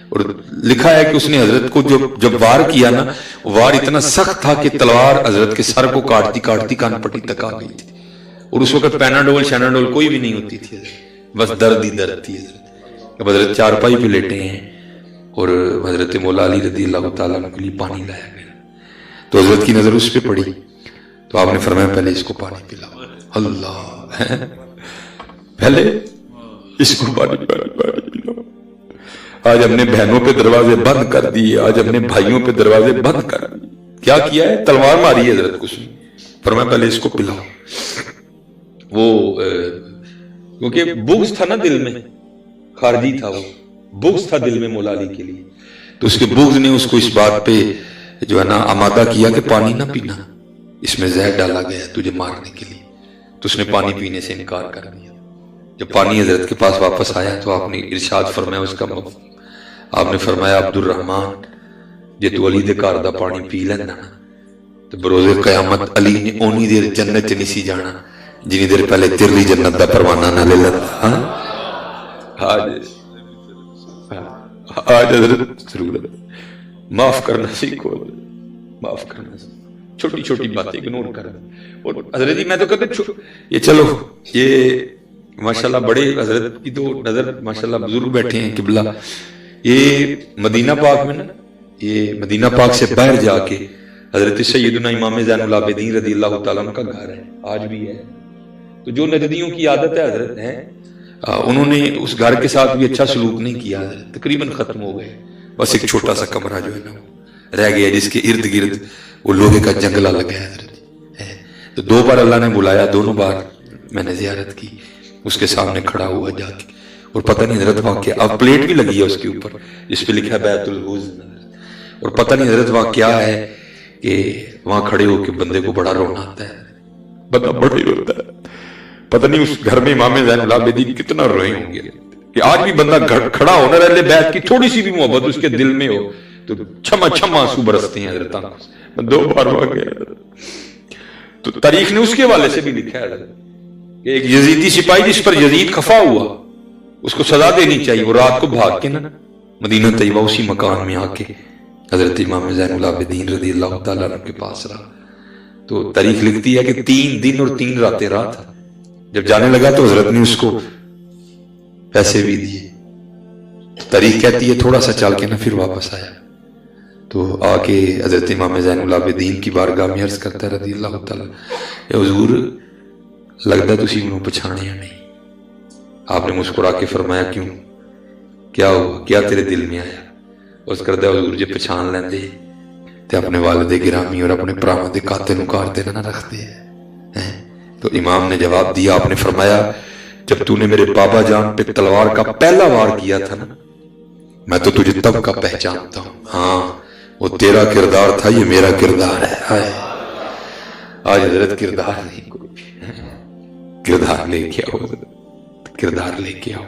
اور لکھا ہے کہ اس نے حضرت کو جب وار کیا نا، وار اتنا سخت تھا کہ تلوار حضرت کے سر کو کاٹتی کاٹتی کان پٹی تک آ گئی تھی. اور اس وقت پیناڈول شیناڈول کوئی بھی نہیں ہوتی تھی، بس درد ہی درد تھی. اب حضرت چارپائی پہ لیٹے ہیں اور حضرت مولا علی رضی اللہ تعالیٰ عنہ کے لیے پانی لایا گیا، تو حضرت کی نظر اس پہ پڑی تو آپ نے فرمایا پہلے اس کو پانی پلاؤ۔ اللہ، پہلے اس کو پانی پلاؤ۔ آج ہم نے بہنوں پہ دروازے بند کر دیے، آج ہم نے بھائیوں پہ دروازے بند کر دیے۔ کیا کیا ہے؟ تلوار ماری ہے حضرت کو، فرمایا پہلے اس کو پلاؤ۔ وہ کیونکہ بغض تھا نا دل میں، خارجی تھا، وہ بغض تھا دل میں مولا علی کے لیے، تو اس کے بغض نے اس کو اس بات پہ جو ہے نا آمادہ کیا کہ پانی نہ پینا، اس میں زہر ڈالا گیا ہے تجھے مارنے کے لیے، تو اس نے پانی پینے سے انکار کر دیا۔ جب پانی حضرت کے پاس واپس آیا تو آپ نے ارشاد فرمایا اس کا آپ نے فرمایا عبد الرحمان جے تو علی دے گھر دا پانی پی لینا نا تو بروز قیامت علی نے اونی دیر جنت چ نہیں سی جانا جنی دیر پہلے تیرلی جنت دا پروانہ نہ لے لینا۔ آج حضرت ضرورت معاف کرنا سیکھو، معاف کرنا سیکھو، چھوٹی چھوٹی باتیں اگنور کرنا۔ اور حضرت جی میں تو کہتا یہ چلو یہ ماشاءاللہ بڑے حضرت کی تو نظر ماشاءاللہ بزرگ بیٹھے ہیں قبلہ، یہ مدینہ پاک میں نا، یہ مدینہ پاک سے باہر جا کے حضرت سیدنا امام زین العابدین رضی اللہ تعالیٰ عنہ کا گھر ہے، آج بھی ہے۔ تو جو نجدیوں کی عادت ہے حضرت ہے، انہوں نے اس گھر کے ساتھ بھی اچھا سلوک نہیں کیا، حضرت تقریباً ختم ہو گئے، بس ایک چھوٹا سا کمرہ جو ہے نا رہ گیا جس کے ارد گرد وہ لوہے کا جنگلہ لگا ہے حضرت۔ تو 2 بار اللہ نے بلایا، دونوں بار میں نے زیارت کی، اس کے سامنے کھڑا ہوا جا کے، اور پتہ نہیں حضرت وہاں کیا، اب پلیٹ بھی لگی ہے اس کے اوپر جس پہ لکھا ہے بیت الحزن، اور پتہ نہیں حضرت وہاں کیا ہے کہ وہاں کھڑے ہو کے بندے کو بڑا رونا آتا ہے، بندہ بڑا ہی روتا ہے۔ پتہ نہیں اس گھر میں امام زین العابدین کتنا روئے ہوں گے کہ آج بھی بندہ کھڑا ہو نہ رہے بیت کی تھوڑی سی بھی محبت اس کے دل میں ہو تو چھما چھما آنسو برستے ہیں حضرت آنکھوں سے۔ 2 بار ہو گیا، تو تاریخ نے اس کے حوالے سے بھی لکھا ہے کہ ایک یزیدی سپاہی جس پر یزید خفا ہوا اس کو سزا دینی چاہیے، وہ رات کو بھاگ کے نا مدینہ طیبہ اسی مکان میں آ کے حضرت امام زین العابدین رضی اللہ تعالیٰ عنہ کے پاس رہا۔ تو تاریخ لکھتی ہے کہ 3 دن اور 3 راتیں رہا تھا، جب جانے لگا تو حضرت نے اس کو پیسے بھی دیے، تاریخ کہتی ہے تھوڑا سا چل کے نا پھر واپس آیا، تو آ کے حضرت امام زین العابدین کی بارگاہ میں عرض کرتا ہے رضی اللہ تعالیٰ، اے حضور لگتا تسی انہوں پچھانے یا نہیں؟ آپ نے مسکرا کے فرمایا کیوں، کیا ہوا، کیا تیرے دل میں آیا؟ اس کردہ حضور جے پچھان لیں دے تے اپنے والد گرامی اور اپنے پراواں دے قاتل نکارتے نہ رکھ دے۔ تو امام نے جواب دیا، آپ نے فرمایا جب تو نے میرے بابا جان پہ تلوار کا پہلا وار کیا تھا نا میں تو تجھے تب کا پہچانتا ہوں، ہاں وہ تیرا کردار تھا، یہ میرا کردار ہے۔ آج حضرت کردار نہیں، کوئی کردار لے کے آؤ، کردار لے کے آؤ۔